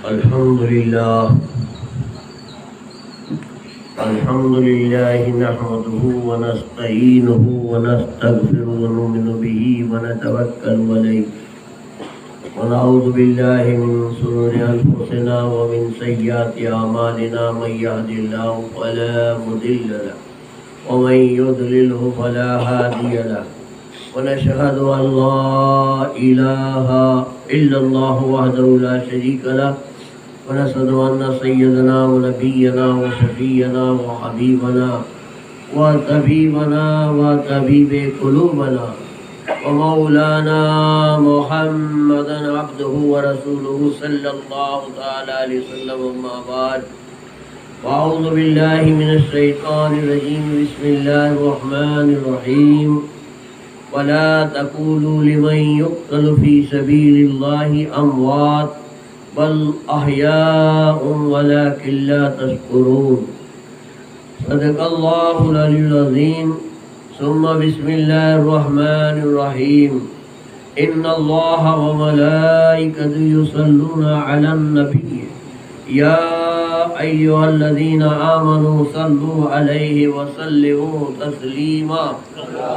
الحمد لله نحمده ونستعينه ونستغفره ونؤمن به ونتوكل عليه ونعوذ بالله من شرور أنفسنا ومن سيئات أعمالنا من يهد الله فلا مضل له ومن يضلله فلا هادي له ونشهد أن لا إله إلا الله وحده لا شريك له ونشهد أن سيدنا ونبينا وشفينا وحبيبنا وطبيبنا وطبيب قلوبنا ومولانا محمدا عبده ورسوله صلى الله تعالى عليه وسلم أما بعد وأعوذ بالله من الشيطان الرجيم بسم الله الرحمن الرحيم ولا تقولوا لمن يقتل في سبيل الله أموات بل أحياء ولكن لا تشكرون صدق الله العلي العظيم ثم بسم الله الرحمن الرحيم إن الله وملائكته يصلون على النبي يا أيها الذين آمنوا صلوا عليه وسلموا تسليما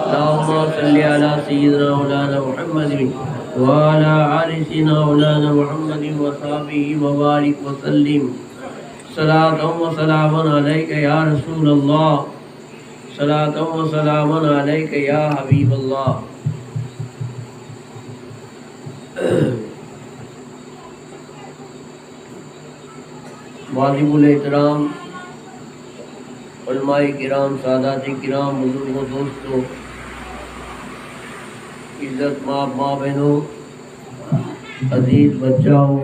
اللهم صل على سيدنا مولانا محمد وعلى آل سيدنا مولانا محمد وصحبه وبارك وسلم صلاة وسلام عليك يا رسول الله صلاة وسلام عليك يا حبيب الله واجب الاحترام علماء کرام، سادات کرام، بزرگوں، دوستوں، عزت ماں بہنوں، عزیز بچاؤں،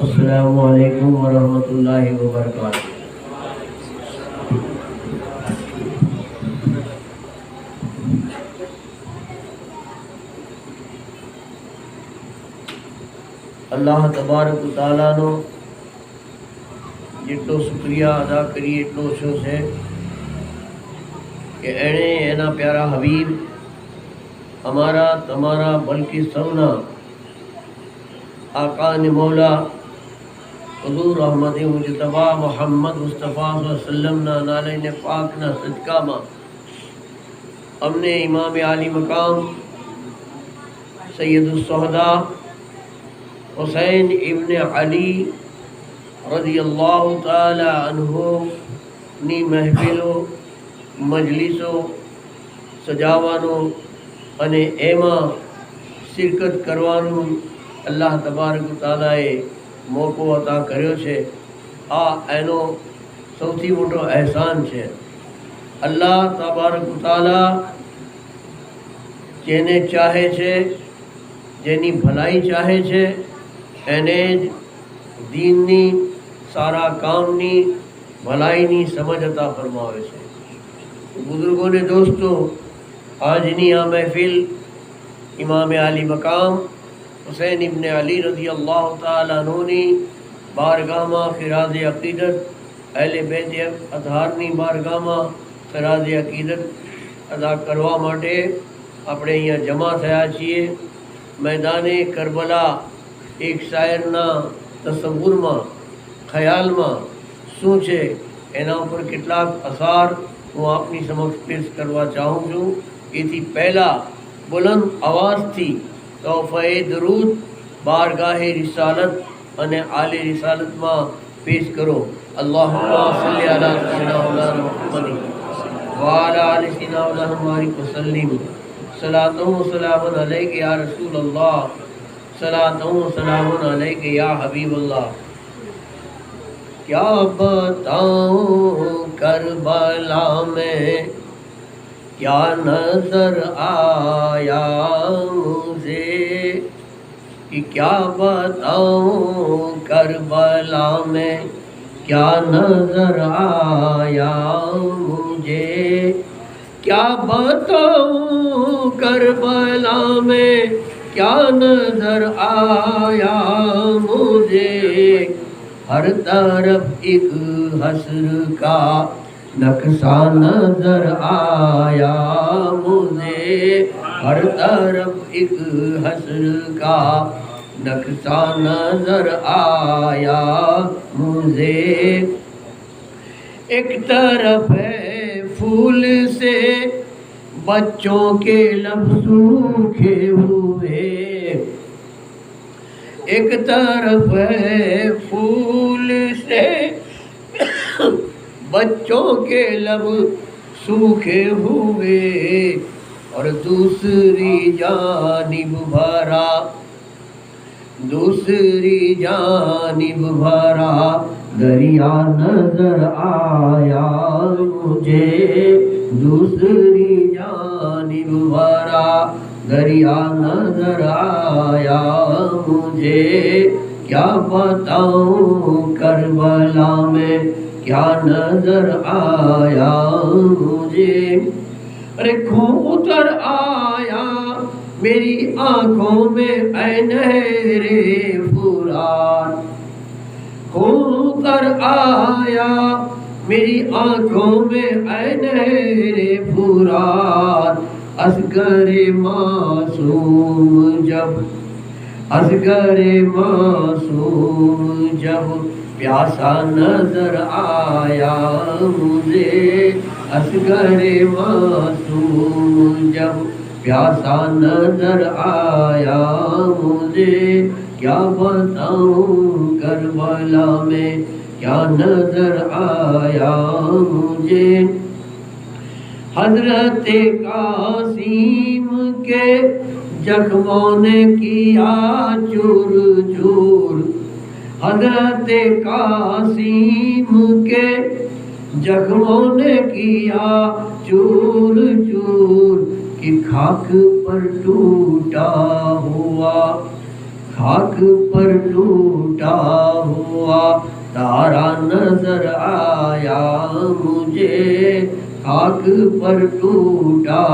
السلام علیکم ورحمۃ اللہ وبرکاتہ۔ اللہ تبارک و تعالیٰ نو جتو شکریہ ادا کریے اتو شو سے کہ اینے اینا پیارا حبیب ہمارا تمہارا بلکہ سونا آقا نے مولا حضور رحمت مجتبہ محمد مصطفیٰ صلی اللہ علیہ وسلم نا نالین پاک نا صدقہ ماں ہم نے امام عالی مقام سید الشہداء حسین ابن علی رضی اللہ تعالی عنہ نی محفلو مجلسو سجاوانو અને એમાં શિરકત કરવાનું અલ્લાહ તબારક તાલાએ મોકો અતા કર્યો છે। આ એનો સૌથી મોટો અહેસાન છે। અલ્લાહ તબારક તાલા જેને ચાહે છે, જેની ભલાઈ ચાહે છે, એને જ દીનની સારા કામની ભલાઈની સમજ અતા ફરમાવે છે। બુઝુર્ગોને દોસ્તો, آجنی آ محفل امام علی مقام حسین ابن علی رضی اللہ تعالیٰ عنہ نے بارگاہ میں خراج عقیدت اہل بیت اطہارنی بارگاہ میں خراج عقیدت ادا کروا ماٹے اپنے یہاں جمع تھیا چھیے۔ میدان کربلا ایک شاعرنا تصور میں خیال میں سوچے એના ઉપર કેટલાક અસાર હું આપની સમક્ષ પેશ કરવા ચાહું છું। એથી પહેલા બુલંદ આવાજથી તોહફે દરૂદ બારગાહે રિસાલત અને આલે રિસાલતમાં પેશ કરો। અલ્લાહુમ્મા સલ્લી અલા સય્યિદિના મૌલાના મુહમ્મદ વ અલા આલિ સય્યિદિના મૌલાના મુબારક વસલ્લિમ સલાતો વ સલામુન અલૈക યા રસૂલ અલ્લાહ સલાતો વ સલામુન અલૈക યા હબીબ અલ્લાહ۔ کیا بتاؤں کربلا میں کیا نظر آیا مجھے، کہ کیا بتاؤں کربلا میں کیا نظر آیا مجھے، کیا بتاؤں کربلا میں کیا نظر آیا مجھے، ہر طرف ایک حسر کا نقشہ نظر آیا مجھے، ہر طرف ایک حسر کا نقصہ نظر آیا مجھے، ایک طرف ہے پھول سے بچوں کے لب سوکھے ہوئے، ایک طرف ہے پھول سے بچوں کے لب سوکھے ہوئے، اور دوسری جانب بھرا دریا نظر آیا مجھے، دوسری جانب بھرا دریا نظر آیا مجھے، کیا بتاؤں کربلا میں کیا نظر آیا مجھے، ارے خون اتر آیا میری آنکھوں میں اے نہر فرات، خون اتر آیا میری آنکھوں میں اے نہر فرات، اصغر معصوم جب پیاسا نظر آیا مجھے، اصغر معصوم جب پیاسا نظر آیا مجھے، کیا بتاؤں کربلا میں کیا نظر آیا مجھے، حضرت قاسم کے زخموں نے کیا چور چور، حضرت قاسم کے زخموں نے کیا چور چور، کہ خاک پر ٹوٹا ہوا تارا نظر آیا مجھے، خاک پر ٹوٹا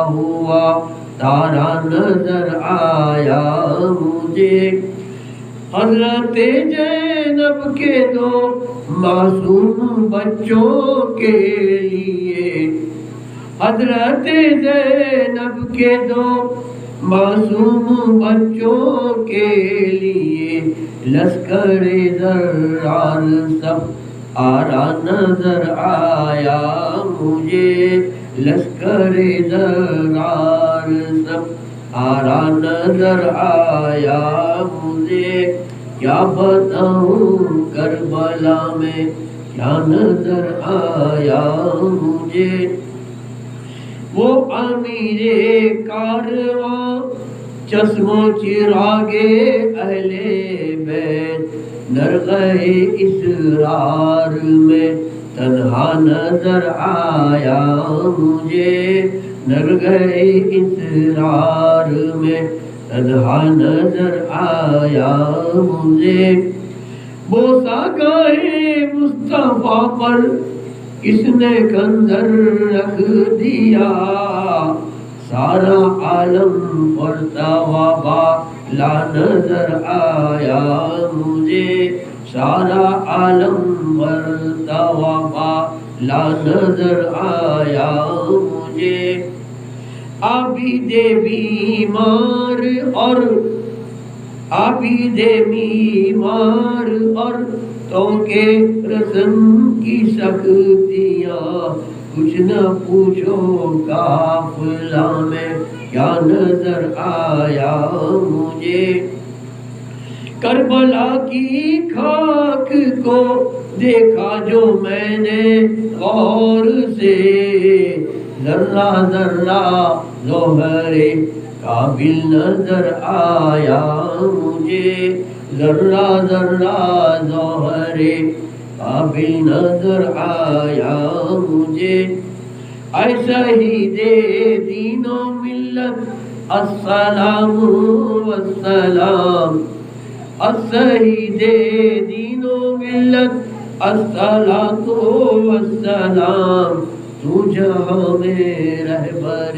ہوا تارا نظر آیا مجھے، حضرت زینب کے دو معصوم بچوں کے لیے، حضرت زینب کے دو معصوم بچوں کے لیے، لشکر زرار سب آرا نظر آیا مجھے، لشکر زرار سب آرا نظر آیا مجھے، کیا بتاؤں کربلا میں کیا نظر آیا مجھے، وہ امیر کارواں چشم و چراغ اہل بیت، درگاہ اسرار میں تنہا نظر آیا مجھے، درگاہ اسرار میں تنہا نظر آیا مجھے، بوسہ گاہ مصطفیٰ پر کس نے کنظر رکھ دیا، سارا عالم پر توابا لا نظر آیا مجھے، سارا عالم پر توابا لا نظر آیا مجھے، عابد بیمار اور تو کے رسم کی سختیاں، کچھ نہ پوچھو قافلہ میں کیا نظر آیا مجھے، کربلا کی خاک کو دیکھا جو میں نے غور سے، ذرہ ذرہ ظہر قابل نظر آیا مجھے، ذرہ ذرہ ظہر قابل نظر آیا مجھے، ایسا ہی دے دین و ملت السلام والسلام، السعید دین و ملت الصلاۃ والسلام، تو جہاں میں رہبر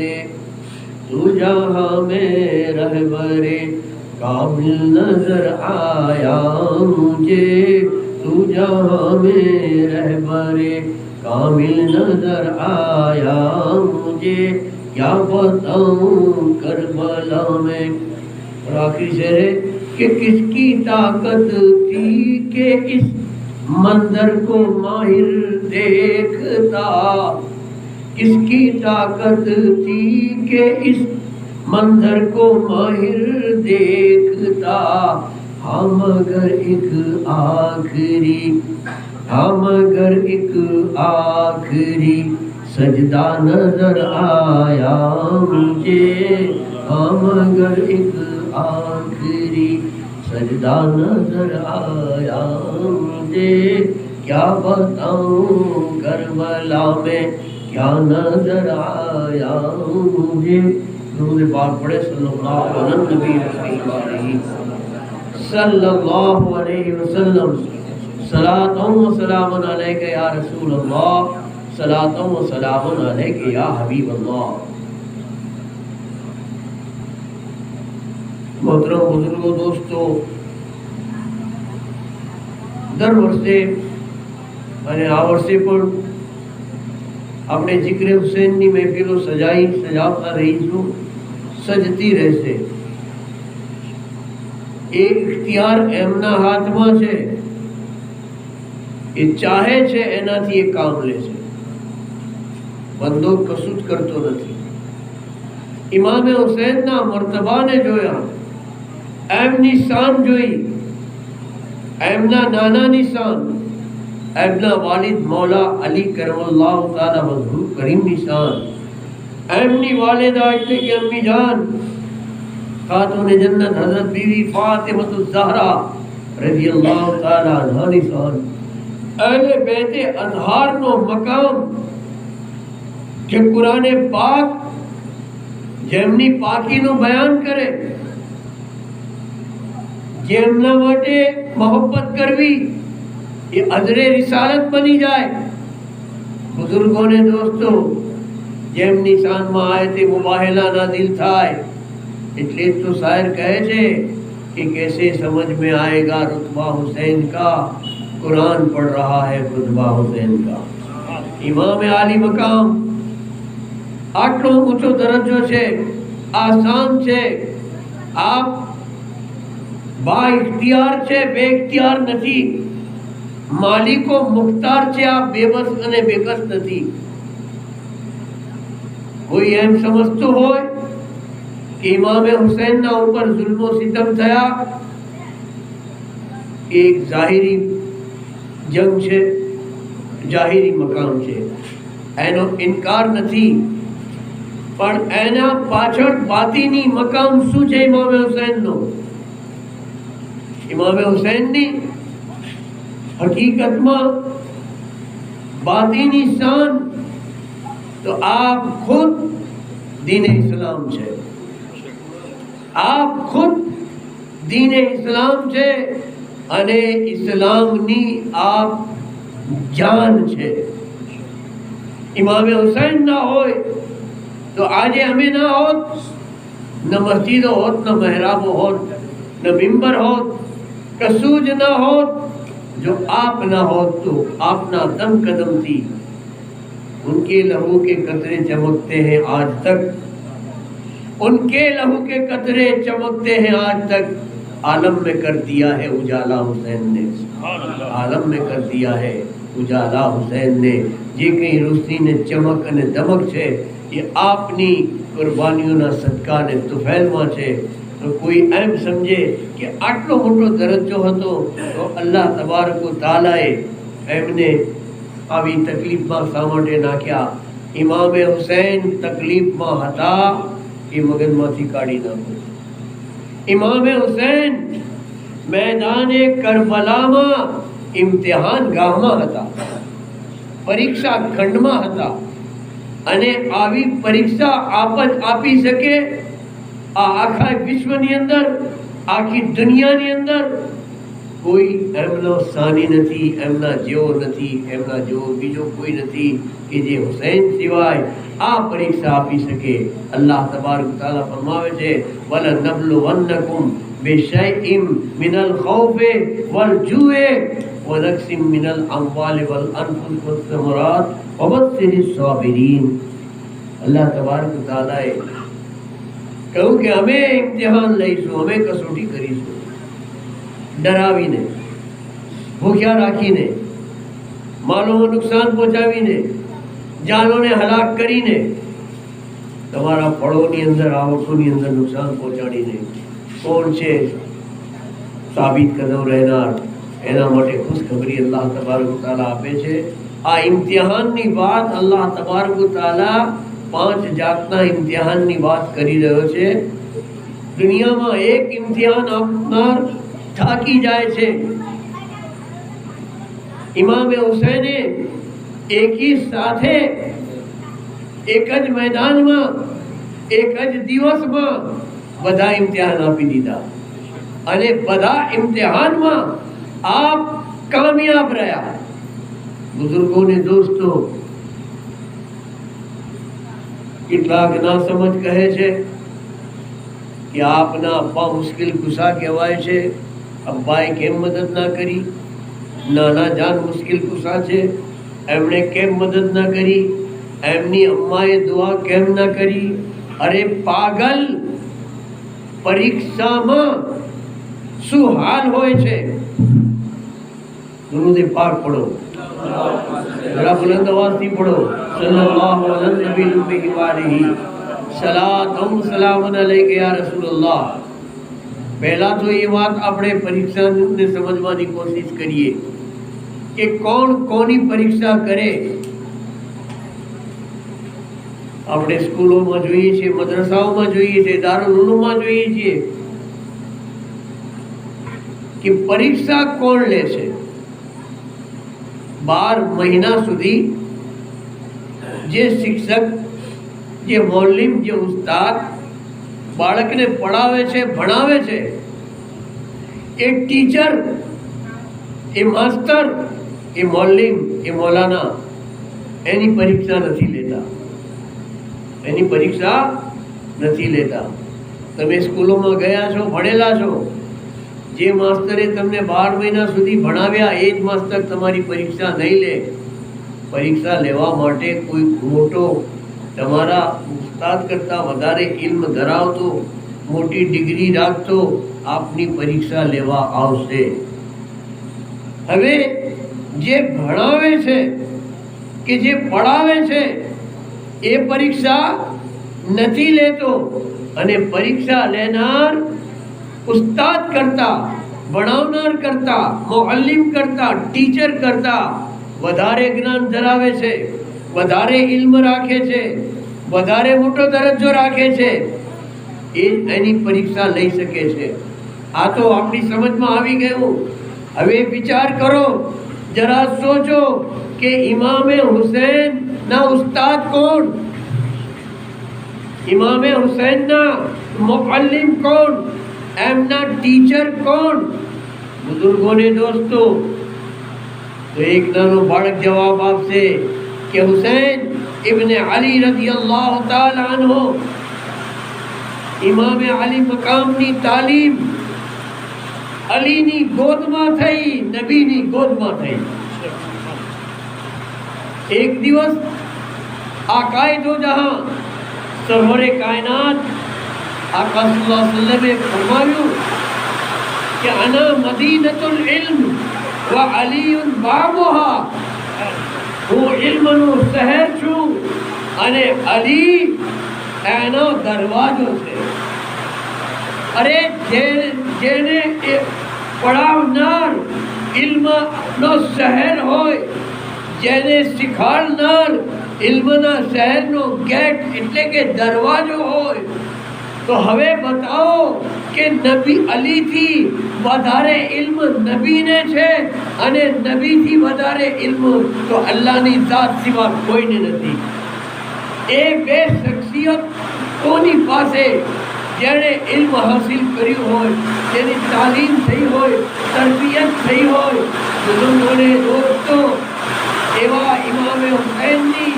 کامل نظر آیا مجھے، تو جہاں میں رہبر کامل نظر آیا مجھے، کیا بتاؤں کربلا میں۔ اور آخری شعر ہے کہ کس کی طاقت تھی کہ اس منظر کو ماہر دیکھتا، کس کی طاقت تھی کہ اس منظر کو ماہر دیکھتا، ہم اگر ایک آخری سجدہ نظر آیا مجھے، ہم اگر ایک آخری سجدہ نظر آیا مجھے، کیا بتاؤں کربلا میں کیا نظر آیا مجھے۔ درود پاک پڑھے صلی اللہ علیہ وسلم۔ صلاۃ و سلام علیک یا رسول اللہ، صلاۃ و سلام علیک یا حبیب اللہ۔ محترم بزرگوں، دوستو، در ورسے અને આ વર્ષે પણ આપણે જિક્ર હુસૈનની મહેફિલો સજાવતા રહીશું, સજતી રહેશે। એ ઇખ્તિયાર એમના હાથમાં છે, એ ચાહે છે એનાથી એ કામ લે છે, બંદો કશું જ કરતો નથી। ઇમામ હુસૈનના મર્તબાને જોયા, એમની શાન જોઈ, એમના નાનાની શાન, એમના વાલિદ મૌલા અલી કરમલ્લાહ તાલા વજહુલ કરીમની શાન, એમની વાલિદા એટલે કે અમ્મી જાન ખાતુન જન્નત હઝરત બીવી ફાતિમતુઝ ઝહરા રઝિયલ્લાહુ તાલા અન્હાની શાન, અહલે બેત અઝહારનો મકામ જે કુરાને પાક જેમની પાકીનું બયાન કરે, જેમના માટે મોહબ્બત કરવી એ અજરે રિસાલત બની જાય। બુઝુર્ગોને દોસ્તો, જેમની શાનમાં આયતે મુબાહેલા નાઝિલ થાય એટલે તો શાયર કહે છે کہ کیسے سمجھ میں آئے گا رتبہ حسین کا، قرآن پڑھ رہا ہے رتبہ حسین کا۔ امام عالی مقام આટલો ઊંચો દરજ્જો છે, આસાન છે। આપ با اختیار છે, બે اختیار નથી। માલિકો મુખ્તાર છે, આપ બેબસ અને બેકસ નથી। કોઈ એમ સમજતો હોય کہ امام حسین ના ઉપર ظلم و ستم થયા، ایک ظاہری જંગ છે, જાહેરી મકામ છે, એનો ઇનકાર નથી, પણ એના પાછળ બાતીની મકામ શું છે ઇમામ હુસૈનનો? ઇમામ હુસૈનની હકીકતમાં બાતીની શાન તો આપ ખુદ દીન ઇસ્લામ છે, આપ ખુદ દીન ઇસ્લામ છે અને ઇસ્લામની આપ જાન છે। ઇમામ હુસૈન ના હોય તો આજે અમે ના હોત, ન મસ્જિદો હોત, ન મહેરાબો હોત, ન મિંબર હોત, કશું જ ના હોત। જો આપ ના હોત તો આપના દમ કદમ थी उनके लहू के कतरे चमकते हैं आज तक, उनके लहू के कतरे चमकते हैं आज तक। आलम में कर दिया है उजाला हुसैन ने, आलम में कर दिया है उजाला हुसैन ने। જે કંઈ રોશની ને ચમક અને દમક છે એ આપની કુરબાનીઓના સદકા ને તુફૈલમાં છે। તો કોઈ એમ સમજે કે આટલો મોટો દરજ્જો હતો તો અલ્લાહ તબારક વ તઆલાએ એમને આવી તકલીફમાં શા માટે નાખ્યા? ઇમામ હુસૈન તકલીફમાં હતા એ મગજમાંથી કાઢી નાખો। ઇમામ હુસૈન મેદાને કરબલામાં ઇમ્તિહાન ગાહમાં હતા, પરીક્ષા ખંડમાં હતા, અને આવી પરીક્ષા આપ જ આપી શકે આ આખા વિશ્વની અંદર, આખી દુનિયાની અંદર કોઈ એમનો સાની નથી, એમના જેવો નથી, એમના જેવો બીજો કોઈ નથી કે જે હુસૈન સિવાય આ પરીક્ષા આપી શકે। અલ્લાહ તબારક તઆલા ફરમાવે છે વલનબલુવન્નકુમ બિશૈઇમ મિનલ ખૌફિ વલ જુઇ ونقص من الاموال والانفس والثمرات وبشر الصابرین۔ اللہ تبارک تعالیٰ કહ્યું કે અમે ઇમ્તિહાન લઈશું, અમે કસોટી કરીશું। ડરાવીને, ભૂખ્યા રાખીને, માલોમાં નુકસાન પહોંચાવીને, જાનોને હલાક કરીને, તમારા ફળોની અંદર, આવકોની અંદર નુકસાન પહોંચાડીને કોણ છે સાબિત કદમ રહેનાર? એના માટે ખુશખબરી અલ્લાહ તબારક તાલા આપે છે. આ ઇમ્તિહાનની વાત અલ્લાહ તબારક તાલા 5 જાતના ઇમ્તિહાનની વાત કરી રહ્યો છે. દુનિયામાં એક ઇમ્તિહાન આપનાર થાકી જાય છે. ઇમામે હુસૈને એકી સાથે એક જ મેદાનમાં એક જ દિવસમાં બધા ઇમ્તિહાન આપી દીધા અને બધા ઇમ્તિહાનમાં આપ કામયાબ રહ્યા. બુઝુર્ગોને દોસ્તો, કેટલાક ના સમજ કહે છે કે આપના અબ્બા મુશ્કેલ કુશા કહેવાય છે, અબ્બાએ કેમ મદદ ના કરી? નાના જાન મુશ્કેલ કુશા છે, એમણે કેમ મદદ ના કરી? એમની અમ્માએ દુઆ કેમ ના કરી? અરે પાગલ, પરીક્ષામાં શું હાલ હોય છે? દુરૂદ પાક પઢો, જરા બુલંદ અવાજથી પઢો. સલ્લલ્લાહુ અલૈहि વસલ્લમ સલાતમ સલામન અલૈકા યા રસૂલલ્લાહ. પહેલા તો એ વાત આપણે પરીક્ષાને સમજવાની કોશિશ કરીએ કે કોણ કોની પરીક્ષા કરે. આપણે સ્કૂલોમાં જોઈએ છીએ, મદ્રસાઓમાં જોઈએ છીએ, દારુલ ઉલૂમમાં જોઈએ છીએ કે પરીક્ષા કોણ લે છે. 12 મહિના સુધી જે શિક્ષક, જે મૌલવી, જે ઉસ્તાદ બાળકને પઢાવે છે, ભણાવે છે, એ ટીચર, એ માસ્ટર, એ મૌલવી, એ મૌલાના એની પરીક્ષા નથી લેતા. એની પરીક્ષા નથી લેતા. તમે સ્કૂલોમાં ગયા છો, ભણેલા છો. જે માસ્તરે તમને 12 મહિના સુધી ભણાવ્યા એ જ માસ્તર તમારી પરીક્ષા નહીં લે. પરીક્ષા લેવા માટે કોઈ મોટો, તમારા ઉસ્તાદ કરતા વધારે ઇલ્મ ધરાવતો, મોટી ડિગ્રી રાખતો આપની પરીક્ષા લેવા આવશે. હવે જે ભણાવે છે કે જે પઢાવે છે એ પરીક્ષા નથી લેતો અને પરીક્ષા લેનાર ઉસ્તાદ કરતા, ભણાવનાર કરતા, મુઅલ્લિમ કરતા, ટીચર કરતા વધારે જ્ઞાન ધરાવે છે, વધારે ઇલ્મ રાખે છે, વધારે મોટો દરજ્જો રાખે છે, એ એની પરીક્ષા લઈ શકે છે. આ તો આપણી સમજમાં આવી ગયું. હવે વિચાર કરો, જરા સોચો કે ઇમામે હુસૈન ના ઉસ્તાદ કોણ? ઇમામે હુસૈનના મુઅલ્લિમ કોણ? એમના ટીચર કોણ? બુઝુર્ગોને દોસ્તો, તો એક નાનો બાળક જવાબ આપશે કે હુસૈન ઇબ્ન અલી રદિયલ્લાહુ તાલા અન્હુ, ઇમામે અલી મકામની તાલીમ અલીની ગોદમાં થઈ, નબીની ગોદમાં થઈ. એક દિવસ આકાએ દો જહાં, સરવરે કાયનાત આકા સલ્લલ્લાહુ અલૈહિ વસલ્લમે ફરમાવ્યું કે અના મદીનતુલ ઇલ્મ વ અલીયુન બાબુહા. હું ઇલ્મનું શહેર છું અને અલી એનો દરવાજો છે. અરે જેને પઢાવનાર ઇલ્મનો શહેર હોય, જેને શીખવાડનાર ઇલ્મના શહેરનો ગેટ એટલે કે દરવાજો હોય, તો હવે બતાવો કે નબી અલીથી વધારે ઇલ્મ નબીને છે અને નબીથી વધારે ઇલ્મ તો અલ્લાહની ઝાત સિવા કોઈને નથી. એ બે શખ્સિયત કોની પાસે જેણે ઇલ્મ હાસિલ કર્યું હોય, જેની તાલીમ થઈ હોય, તરબિયત થઈ હોય. બુઝુર્ગોને દોસ્તો, એવા ઇમામે હુસૈનની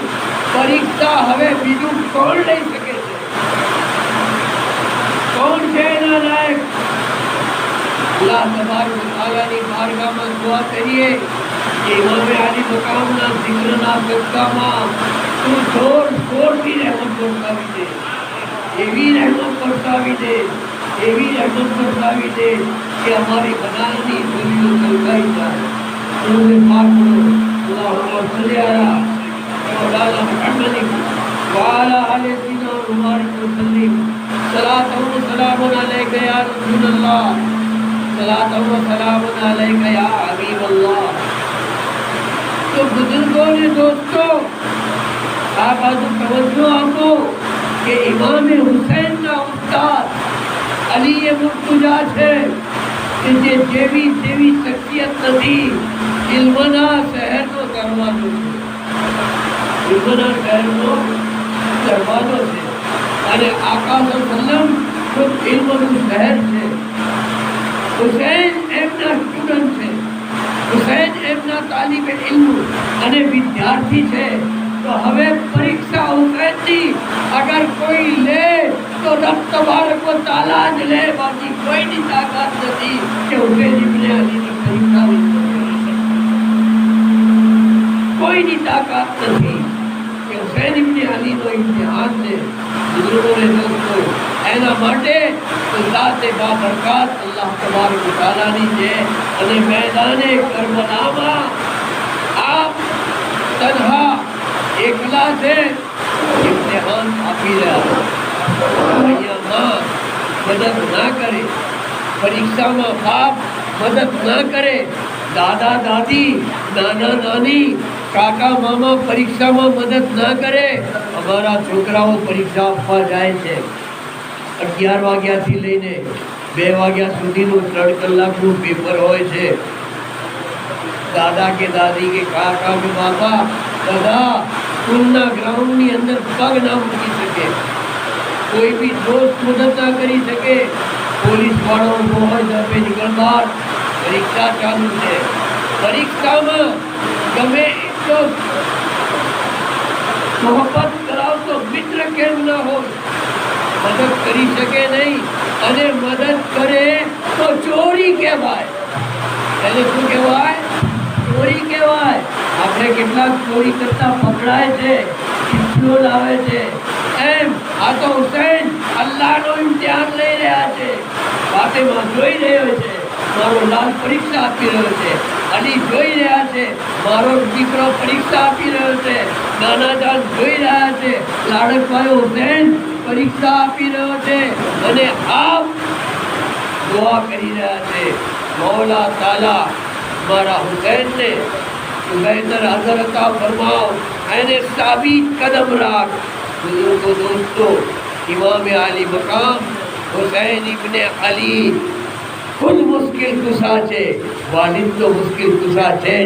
પરીક્ષા હવે બીજું કોણ લઈ શકે છે? કોણ છે એના લાયક? અલ્લાહ તબારક તઆલાની બારગાહમાં દુઆ કરીએ કે ઇમામે અલી મકામના જિક્રના સદકામાં તું જોરથી રહેમત બરસાવી દે, એવી રહેમત બરસાવી દે, એવી રકમ બતાવી દે કે અમારી બનાવની બોલીઓ સલકાઈ જાય. ઉन्होंने पाक करो अल्लाहुम्मा सल्ली अला मौलाना मुहम्मद वाला आले सीना मुबारक वसल्लम सलातु व सलामुन अलैका या रसूल अल्लाह सलातु व सलामुन अलैका या हबीब अल्लाह. तो बुजुर्गों ने दोस्तों आप आज तवज्जो आपको कि इमाम हुसैन ना उस्ताद अली मुर्तजा છે કે જે જેવી તેવી શખ્સિયત નથી. ઇલ્મના શહેરનો દરવાજો છે. ઇલ્મના શહેરનો દરવાજો છે અને આકા સલ્લમ ખુદ ઇલ્મનું શહેર છે. હુસૈન એમના સ્ટુડન્ટ છે. હુસૈન એમના તાલિબ ઇલ્મ અને વિદ્યાર્થી છે. तो हमें परीक्षा हुसैनी अगर कोई ले तो रब तबारक व तआला ज ले. बाकी कोई नहीं ताकत नहीं कि हुसैन इब्ने अली की परीक्षा कोई नहीं ताकत नहीं कि हुसैन इब्ने अली નો ઇમ્તિહાન છે. बुजुर्गों ने दोस्तों એના માટે તો ذات બાબરકાત અલ્લાહ તબારક વ તઆલા ની છે. અને મેદાને કરબલામાં આપ તન્હા એકલા છે ઇમ્તિહાન આપી રહ્યા. અહીંયા માં મદદ ના કરે, પરીક્ષામાં બાપ મદદ ના કરે, દાદા દાદી નાના નાની કાકા મામા પરીક્ષામાં મદદ ના કરે. અમારા છોકરાઓ પરીક્ષા આપવા જાય છે 11 વાગ્યાથી લઈને 2 વાગ્યા સુધીનું 3 કલાકનું પેપર હોય છે. દાદા કે દાદી કે કાકા કે બાપા બધા સ્કૂલના ગ્રાઉન્ડની અંદર પગ ના મૂકી શકે. કોઈ બી દોસ્ત મદદ ના કરી શકે. પોલીસ વાળો ઉભો હોય તો નીકળ બહાર, પરીક્ષા ચાલુ છે. પરીક્ષામાં ગમે એટલો મોહબ્બત કરાવતો મિત્ર કેમ ના હોય, મદદ કરી શકે નહીં. અને મદદ કરે તો ચોરી કહેવાય. એને શું કહેવાય? ચોરી કહેવાય. આપણે કેટલાક ચોરી કરતા પકડાય છે, ચિઠ્ઠીઓ લાવે છે. એમ આ તો હુસૈન અલ્લાહનો ઇમ્તિહાન લઈ રહ્યા છે. ફાતિમા જોઈ રહ્યો છે મારો લાલ પરીક્ષા આપી રહ્યો છે. અલી જોઈ રહ્યા છે મારો દીકરો પરીક્ષા આપી રહ્યો છે. નાના જાન જોઈ રહ્યા છે લાડકભાઈ હુસૈન પરીક્ષા આપી રહ્યો છે. અને આપ દુઆ કરી રહ્યા છે મૌલા તાલા મારા હુસૈનને बेहतर अजर अता फरमाओ, ऐने साबित कदम राख. बुजुर्गों दोस्तों इमाम आली मकाम हुसैन इब्ने अली खुद मुश्किल कुशा છે. વાલિદ તો મુશ્किल कुशा છે,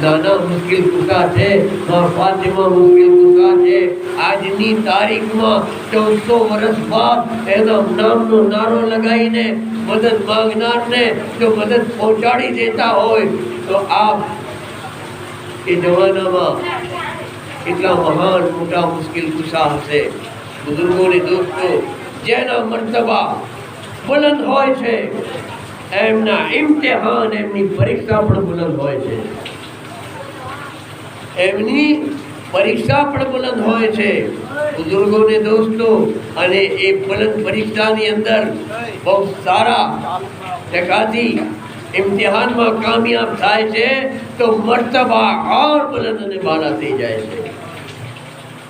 નાના મુશ્किल कुशा છે, માં ફાતિમા મુશ્किल कुशा છે. આજની તારીખમાં 1400 વર્ષ બાદ એના નામનો નારો લગાવીને મદદ માંગનારને જો મદદ પહોંચાડી દેતા હોય તો આપ એ જમાનામાં એટલા મહાન મોટા મુશ્किल कुशा હશે. બુઝુર્ગોને દોસ્તો જેના મર્તબા બુલંદ હોય છે એમના ઇમ્તિહાન એમની પરીક્ષા પણ બુલંદ હોય છે. એમની પરીક્ષા પણ બુલંદ હોય છે. બુઝુર્ગોને દોસ્તો અને એ બુલંદ પરીક્ષાની અંદર બહુ સારા ટકાથી इम्तिहान में कामयाब थाय छे तो मर्तबा और बुलंद ने बाला थई जाय छे.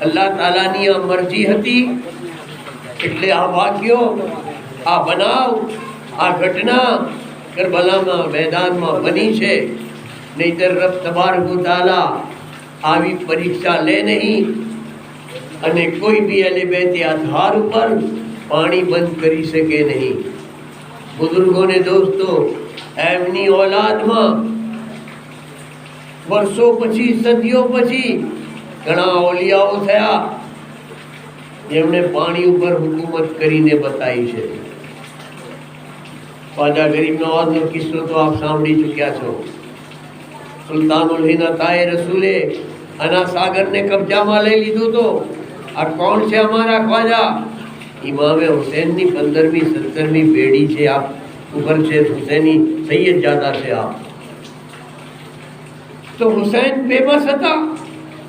अल्लाह ताला नी आ मर्जी हती એટલે આ વાક્યો આ બનાવ આ ઘટના કરબલામાં મેદાનમાં બની છે. નહીતર રબ તબારક વ તઆલા આવી પરીક્ષા લે નહીં અને કોઈ બી અલે બેતે આધાર ઉપર પાણી બંધ કરી શકે નહીં. બુઝુર્ગોને દોસ્તો એમની औलादમાં વર્ષો પછી સદીઓ પછી ઘણા ઓલિયાઓ થયા જેમણે પાણી ઉપર હુકુમત કરીને બતાવી છે. ખ્વાજા ગરીબ નવાઝનો કિસ્સો તો આપ સાંભળી ચૂક્યા છો. સુલતાનુલ હિંદ અતાએ રસૂલે અના સાગરને કબજામાં લઈ લીધું તો આ કોણ છે અમારા ખ્વાજા? ઇમામે હુસૈનની 15મી 17મી પેઢી છે. આપ ऊपर से हुसैनी सैयद ज्यादा से आप तो हुसैन बेबस था.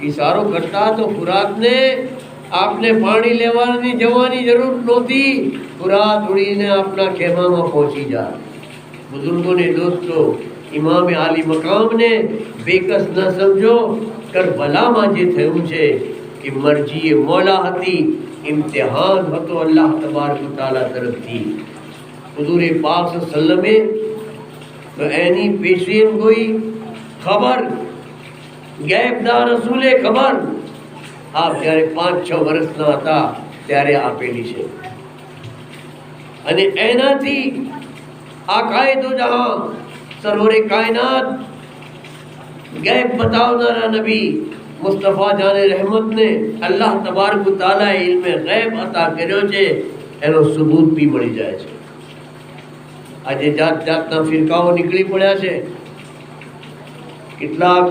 इशारों करता तो फुरात ने આપને પાણી લેવાની જવાની જરૂર નહોતી, પૂરા દોડીને આપના ખેમામાં પહોંચી જાય. બુઝુર્ગોને દોસ્તો, ઇમામ આલી મકામને બેકસ ન સમજો. કરબલામાં જે થયું છે એ મરજી મોલા હતી, ઇમ્તિહાન હતો અલ્લાહ તબારક તાલા તરફથી. હુઝુર પાક સલ્લમે તો એની પેશીન ગોઈ ખબર, ગૈબદાર રસૂલે ખબર આપ જ્યારે 5-6 વર્ષના હતા ત્યારે આપેલી છે. અને એનાથી આકાએ દો જહાં સર્વરે કાયનાત ગૈબ બતાવનારા નબી મુસ્તફા જાને રહેમત ને અલ્લાહ તબારક તાલા ઇલ્મે ગૈબ અતા કર્યો છે, એનો સબૂત બી મળી જાય છે. આજે જાત જાતના ફિરકાઓ નીકળી પડ્યા છે. કેટલાક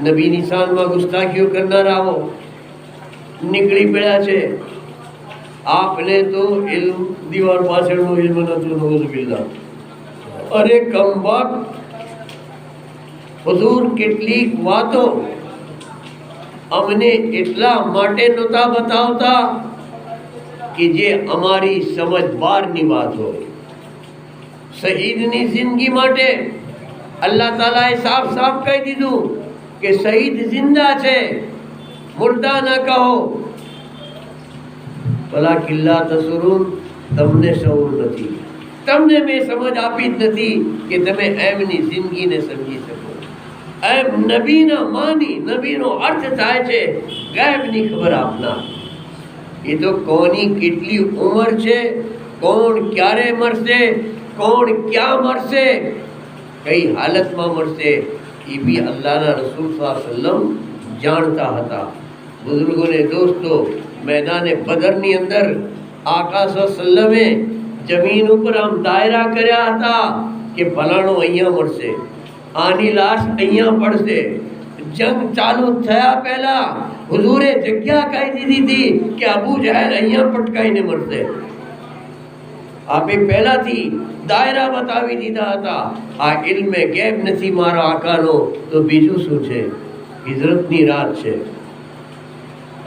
નબી નિશાનમાં ગુસ્તાખીઓ કરનારાઓ નીકળી પડ્યા છે. આપને તો ઇલ્મ દીવાર પાછળનું ઇલ્મ નતું, નઉઝુબિલ્લાહ. અરે કમબખ્ત, હુઝુર કેટલીક વાતો અમને એટલા માટે નહોતા બતાવતા કે જે અમારી સમજ બહારની વાત હોય. શહીદની જિંદગી માટે અલ્લાહ તાલાએ સાફ સાફ કહી દીધું કે શહીદ જિંદા છે, મુર્દા ન કહો. ભલા કિલ્લા તસુરુન, તમને શઉર નથી, તમને મેં સમજ આપી જ નથી કે તમે એમની જિંદગીને સમજી શકો. એમ નબીના માની, નબીનો અર્થ થાય છે ગૈબની ખબર આપનાર. એ તો કોની કેટલી ઉંમર છે, કોણ ક્યારે મરશે, કોણ ક્યાં મરશે, કઈ હાલતમાં મરશે, એ બી અલ્લાહના રસૂલ સલ્લલ્લાહુ અલૈહિ વસલ્લમ જાણતા હતા. બુઝુર્ગોને દોસ્તો, મેદાને બદરની અંદર આકા સલ્લમે જમીન ઉપર આમ દાયરા કર્યા હતા કે ફલાણો અહીંયા મળશે, આની લાશ અહીંયા પડશે. જંગ ચાલુ થયા પહેલા હુઝુરે જગ્યા કહી દીધી હતી કે અબુ જહેલ અહીંયા પટકાઈને મરશે. આપે પહેલાથી દાયરા બતાવી દીધા હતા. આ ઇલ્મે ગૈબ નથી મારા આકાનો તો બીજું શું છે? હિજરતની રાત છે.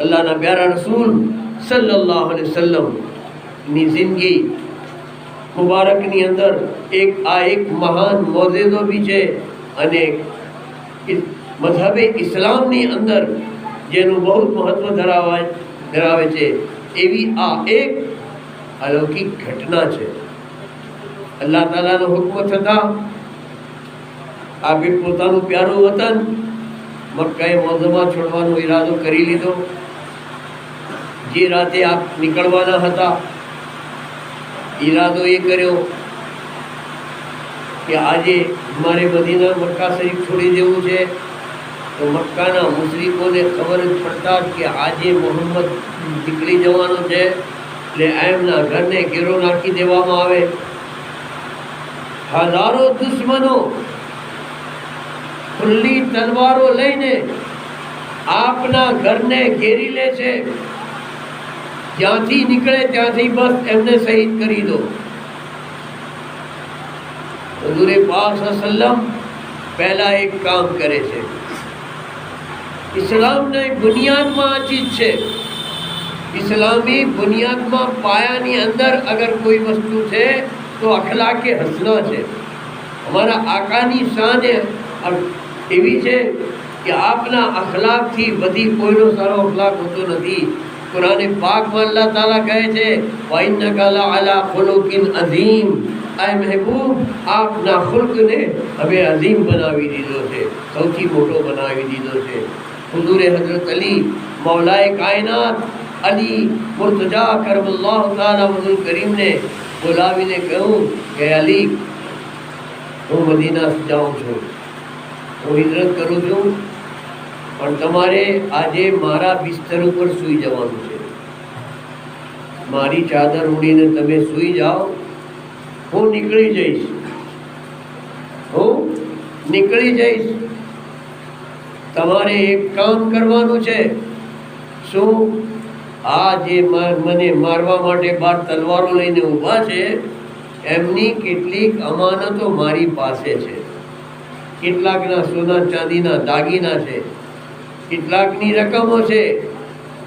અલ્લાહના પ્યારા રસૂલ સલ્લલ્લાહુ અલૈહિ વસલ્લમ ની જિંદગી મુબારકની અંદર એક મહાન મોજેઝો બી છે. અને મઝહબે ઇસ્લામની અંદર જેનું બહુ મહત્વ ધરાવે છે એવી આ એક અલૌકિક ઘટના છે. અલ્લાહ તાલાનો હુક્મ થતા આપે પોતાનું પ્યારું વતન મક્કાએ મોઝમા છોડવાનો ઈરાદો કરી લીધો. જે રાતે આપ નીકળવાના હતા, ઈરાદો એ કર્યો કે આજે મારે મદીના મક્કા શરીફ છોડી દેવું છે. તો મક્કાના મુશરિકોને ખબર જ પડતા કે આજે મોહમ્મદ નીકળી જવાનો છે, એટલે એમના ઘરને ઘેરો નાખી દેવામાં આવે. હજારો દુશ્મનો ખુલ્લી તલવારો લઈને આપના ઘરને ઘેરી લે છે. જ્યાંથી નીકળે ત્યાંથી બસ એમને શહીદ કરી દો. હુઝુર પાક સલ્લમ પહેલા એક કામ કરે છે. ઇસ્લામની બુનિયાદમાં આ ચીજ છે. ઇસ્લામી બુનિયાદમાં પાયાની અંદર અગર કોઈ વસ્તુ છે તો અખલાકે હસના છે. અમારા આકાની શાન એવી છે કે આપના અખલાકથી બધી કોઈનો સારો અખલાક હોતો નથી. કુરાને પાકમાં અલ્લાહ તાલા કહે છે વઇન્નકા લઅલા ખુલુકિન અઝીમ. આય મહેબૂબ, આપના ખુલ્કને હવે અઝીમ બનાવી દીધો છે, સૌથી મોટો બનાવી દીધો છે. હુઝુરે હઝરત અલી મૌલાએ કાયનાત અલી મુર્તજા કરમલ્લાહુ તાલા વજહુલ કરીમને બોલાવીને કહ્યું કે અલી, હું મદીના જાઉં છું, હું હિજરત કરું છું, પણ તમારે આજે મારા બિસ્તર ઉપર સૂઈ જવાનું છે. મારી ચાદર ઉડીને તમે સૂઈ જાઓ, હું નીકળી જઈશ. તમારે એક કામ કરવાનું છે. શું? આ જે મને મારવા માટે બાર તલવારો લઈને ઊભા છે, એમની કેટલીક અમાનતો મારી પાસે છે. કેટલાકના સોના ચાંદીના દાગીના છે, કેટલાકની રકમો છે.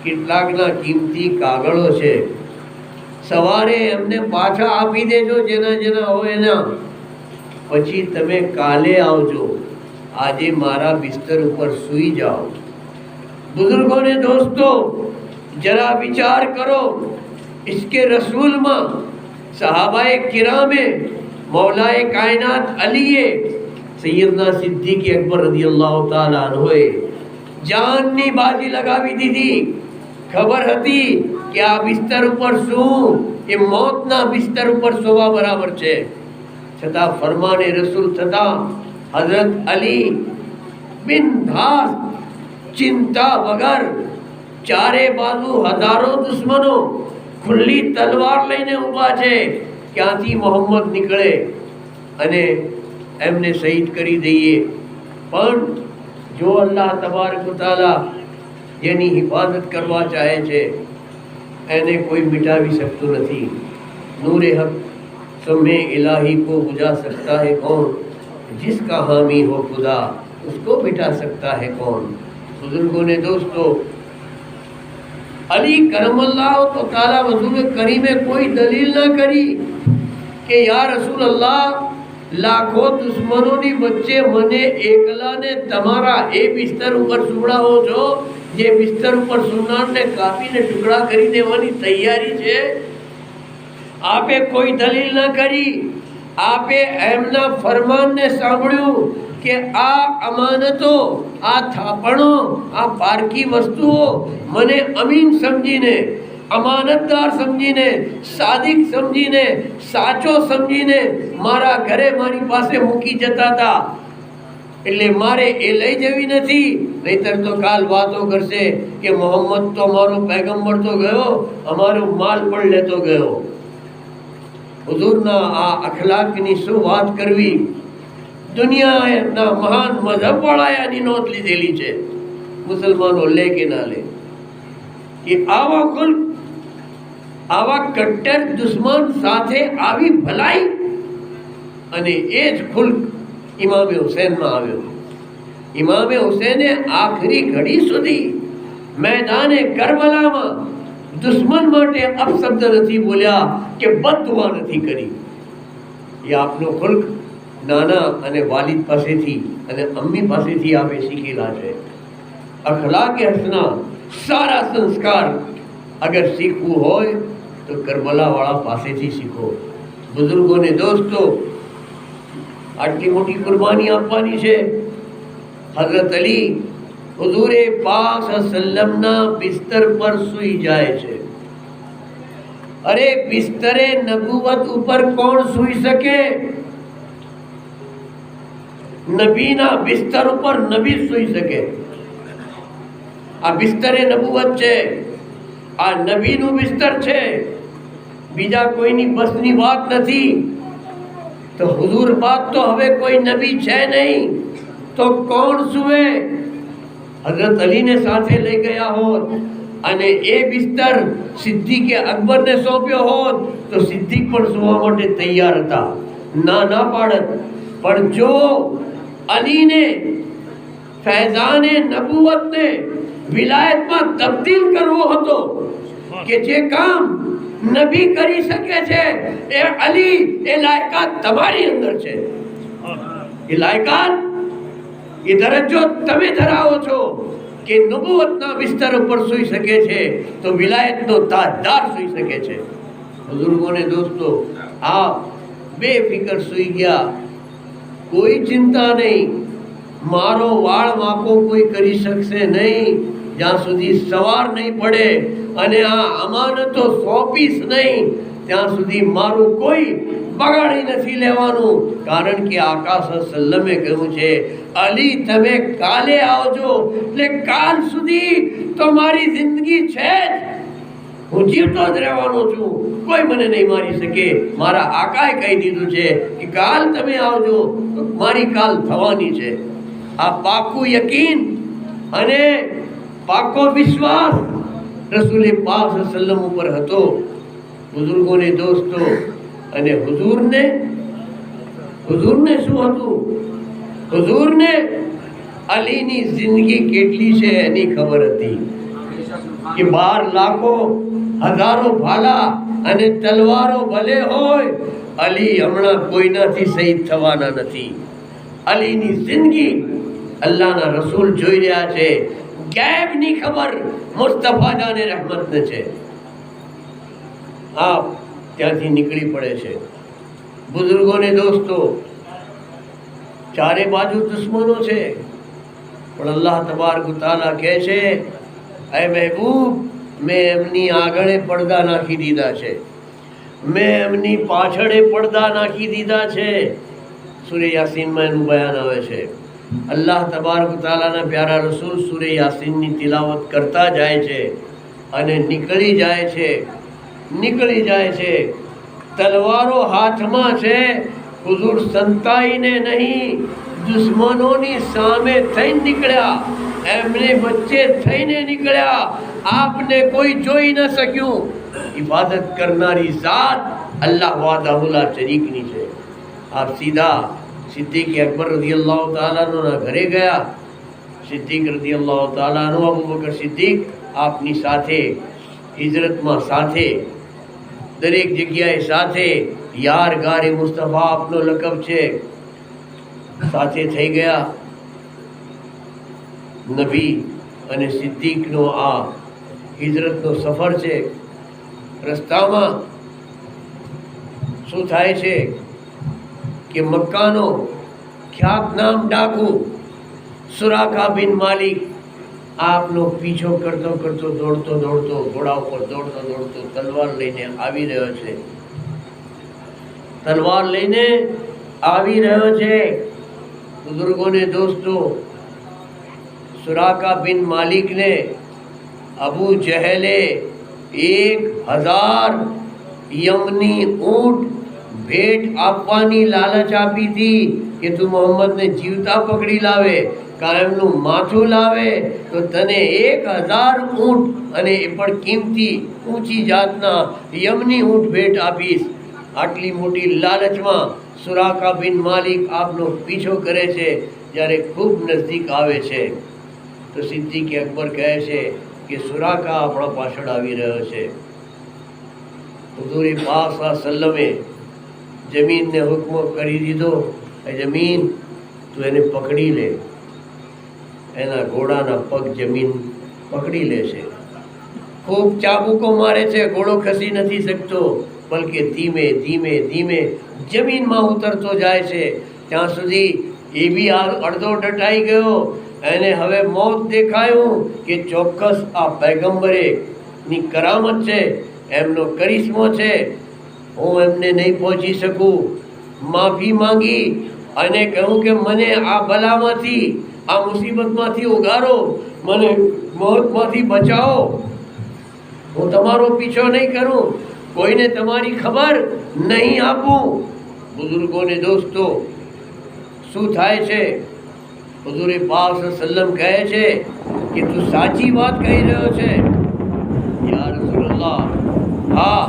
કેટલાકના કિંમતી કાગળો છે, સવારે એમને પાછા આપી દેજો જેના જેના હોય એના, પછી તમે કાલે આવજો, આજે મારા બિસ્તર ઉપર સૂઈ જાઓ. बुजुर्गों ने दोस्तों जरा विचार करो, इसके रसूल में सहाबाए किरामे मौलाए कायनात अलीए सैयदना सिद्दीक अकबर रज़ियल्लाहु ताला अन्हुए जाननी बाजी लगावी दीधी. खबर હતી કે આ બિસ્તર ઉપર શું એ મોતના બિસ્તર ઉપર સોવા બરાબર છે, છતાં ફરમાને રસૂલ થતા હઝરત અલી બિનધાસ चिंता वगर चारे बाजू हजारों दुश्मनों खुली तलवार लઈને ઊભા છે, ક્યાંથી મોહમ્મદ નીકળે અને એમને શહીદ કરી દઈએ. પણ જો અલ્લાહ તબારક તઆલા જેની હિફાજત કરવા ચાહે છે એને કોઈ મિટાવી શકતું નથી. નૂરે હક સમે इलाही को बुझा सकता है कौन, जिसका हामी हो खुदा उसको मिटा सकता है कौन. बुजुर्गों ने दोस्तों अली करमल्लाह तो ताला वजूह करीमे कोई दलील ना करी कि या रसूल अल्लाह लाखों दुश्मनों ની વચ્ચે મને એકલાને તમારા એ બિસ્તર ઉપર સુવડાવો છો, જે બિસ્તર ઉપર સુનારને કાપીને ટુકડા કરી દેવાની તૈયારી છે. આપે કોઈ દલીલ ના કરી, આપે એમના ફરમાનને સાંભળ્યું કે આ અમાનતો, આ થાપણો, આ પારકી વસ્તુઓ મને અમીન સમજીને, અમાનતદાર સમજીને, સાદિક સમજીને, સાચો સમજીને મારા ઘરે મારી પાસે મૂકી જતા હતા. એટલે મારે એ લઈ જવી નથી, નહીતર તો કાલ વાતો કરશે કે મોહમ્મદ તો મારો પૈગંબર તો ગયો, અમારો માલ પણ લેતો ગયો. હુઝુરના આ અખલાકની શું વાત કરવી. દુનિયાના મહાન મذہબ વાળાની નોંધ લીધેલી છે, મુસલમાનો લે કે ના લે, કે આવા ખુલ્ક, આવા કટ્ટર દુશ્મન સાથે આવી ભલાઈ, અને એ જ ખુલ્ક ઇમામે હુસૈનમાં આવ્યો. ઇમામે હુસૈને આખરી ઘડી સુધી મેદાને કરબલામાં દુશ્મન માટે અપશબ્દ નથી બોલ્યા કે બદદુઆ નથી કરી. એ આપનો ખુલ્ક નાના અને વાલિદ પાસેથી અને અમ્મી પાસેથી આપે શીખેલા છે. અખલાક હસના, સારા સંસ્કાર અગર શીખવું હોય તો કરબલા વાળા પાસેથી શીખો. બુઝુર્ગોને દોસ્તો આટલી મોટી કુરબાની આપવાની છે. હઝરત અલી હુઝુરે પાક સલ્લમના બિસ્તર પર સૂઈ જાય છે. અરે બિસ્તરે નબુવત ઉપર કોણ સૂઈ શકે? નબીના બિસ્તર ઉપર નબી સૂઈ શકે. આ બિસ્તરે નબુવત છે, આ નબીનું બિસ્તર છે, બીજા કોઈની બસની વાત નથી. તો હુઝુર બાદ તો હવે કોઈ નબી છે નહીં, તો કોણ સૂવે? હઝરત અલીને સાથે લઈ ગયા હોત અને એ બિસ્તર સિદ્દીકે અકબરને સોંપ્યો હોત તો સિદ્દીક પણ સૂવા માટે તૈયાર હતા, ના ના પાડત. પણ જો અલીને ફૈઝાને નબુવતને વિલાયતમાં તબદીલ કરવો હતો કે જે કામ નબી કરી શકે છે, એ અલી એ લાયકાત તમારી અંદર છે. એ લાયકાત, એ દરજ્જો તમે ધરાવો છો કે નબુવતના બિસ્તર ઉપર સૂઈ શકે છે તો વિલાયતનો તાજદાર સૂઈ શકે છે. બુઝુર્ગોને દોસ્તો આ બેફિકર સૂઈ ગયા, કોઈ ચિંતા નહીં, મારો વાળ માપો કોઈ કરી શકશે નહીં જ્યાં સુધી સવાર નહીં પડે અને આ અમાનતો સોંપીશ નહીં ત્યાં સુધી મારું કોઈ બગાડી નથી લેવાનું. કારણ કે આકા સલ્લમે કહ્યું છે અલી તમે કાલે આવજો, એટલે કાલ સુધી તો મારી જિંદગી છે જ, હું જીવતો જ રહેવાનો છું, કોઈ મને નહીં મારી શકે. મારા આકાએ કહી દીધું છે કે કાલ તમે આવજો તો મારી કાલ થવાની છે. આ પાકું યકીન અને પાકો વિશ્વાસ રસૂલે પાક સલ્લમ ઉપર હતો. બુઝુર્ગોને દોસ્તો અને હુઝુરને શું હતું? હુઝુરને અલીની જિંદગી કેટલી છે એની ખબર હતી. કે 12 લાખો હજારો ભાલા અને તલવારો ભલે હોય, અલી હમણાં કોઈનાથી શહીદ થવાના નથી. અલીની જિંદગી અલ્લાહના રસૂલ જોઈ રહ્યા છે. ગૈબની ખબર મુસ્તફા જાને રહેમતને છે. આપ ત્યાંથી નીકળી પડે છે. બુઝુર્ગોને દોસ્તો, ચારે બાજુ દુશ્મનો છે, પણ અલ્લાહ તબારક તઆલા કહે છે, એ મહેબૂબ, મેં એમની આગળે પડદા નાખી દીધા છે, મેં એમની પાછળે પડદા નાખી દીધા છે. સૂરે યાસીનમાં એનું બયાન આવે છે. અલ્લાહ તબારક તઆલાના પ્યારા રસૂલ સૂરે યાસીનની તિલાવત કરતા જાય છે અને નીકળી જાય છે. તલવારો હાથમાં છે. હુઝુર સંતાઈને નહીં, દુશ્મનોની સામે થઈને નીકળ્યા, એમને વચ્ચે થઈને નીકળ્યા. આપને કોઈ જોઈ ન શક્યું. ઇબાદત કરનારી ઝાત અલ્લાહ વાદાહુલા શરીકની છે. આપ સીધા સિદ્દીક અકબર રઝિયલ્લાહુ તાલા અન્હુના ઘરે ગયા. સિદ્દીક રઝિયલ્લાહુ તાલા અન્હુ, અબુ બકર સિદ્દીક આપની સાથે હિજરતમાં સાથે, દરેક જગ્યાએ સાથે, યાર ગારે મુસ્તફા આપનો લકબ છે, સાથે થઈ ગયા. નબી અને સિદ્દીકનો આ હિજરતનો સફર છે. રસ્તામાં શું થાય છે કે મક્કાનો ખ્યાતનામ ડાકુ સુરાકા બિન માલિક આપનો પીછો કરતો દોડતો ઘોડા ઉપર દોડતો તલવાર લઈને આવી રહ્યો છે. બુઝુર્ગોને દોસ્તો, સુરાકા બિન માલિકને અબુ જહેલે 1000 યમની ઊંટ ભેટ આપવાની લાલચ આપી હતી કે તું મોહમ્મદને જીવતા પકડી લાવે, કાયમનું માથું લાવે તો તને 1000 ઊંટ અને એ પણ કિંમતી ઊંચી જાતના યમની ઊંટ ભેટ આપીશ. આટલી મોટી લાલચમાં સુરાકા બિન માલિક આપનો પીછો કરે છે. જ્યારે ખૂબ નજદીક આવે છે તો સિદ્દીક અકબર કહે છે કે સુરાકા આપણા પાછળ આવી રહ્યો છે. હુઝુર પાક સલ્લમે જમીનને હુક્મ કરી દીધો, એ જમીન તું એને પકડી લે. એના ઘોડાના પગ જમીન પકડી લે છે. ખૂબ ચાબુકો મારે છે, ઘોડો ખસી નથી શકતો, બલકે ધીમે ધીમે જમીનમાં ઉતરતો જાય છે. ત્યાં સુધી એ બી અડધો ડટાઈ ગયો. એને હવે મોત દેખાયું કે ચોક્કસ આ પૈગંબરે ની કરામત છે, એમનો કરિશ્મો છે, હું એમને નહીં પહોંચી શકું. માફી માંગી અને કહ્યું કે મને આ બલામાંથી, આ મુસીબતમાંથી ઉગારો, મને મોતમાંથી બચાવો. હું તમારો પીછો નહીં કરું, કોઈને તમારી ખબર નહીં આપું. બુઝુર્ગોને દોસ્તો, શું થાય છે? હુઝુર પાક સલ્લમ કહે છે કે તું સાચી વાત કહી રહ્યો છે યા રસૂલલ્લાહ, હા,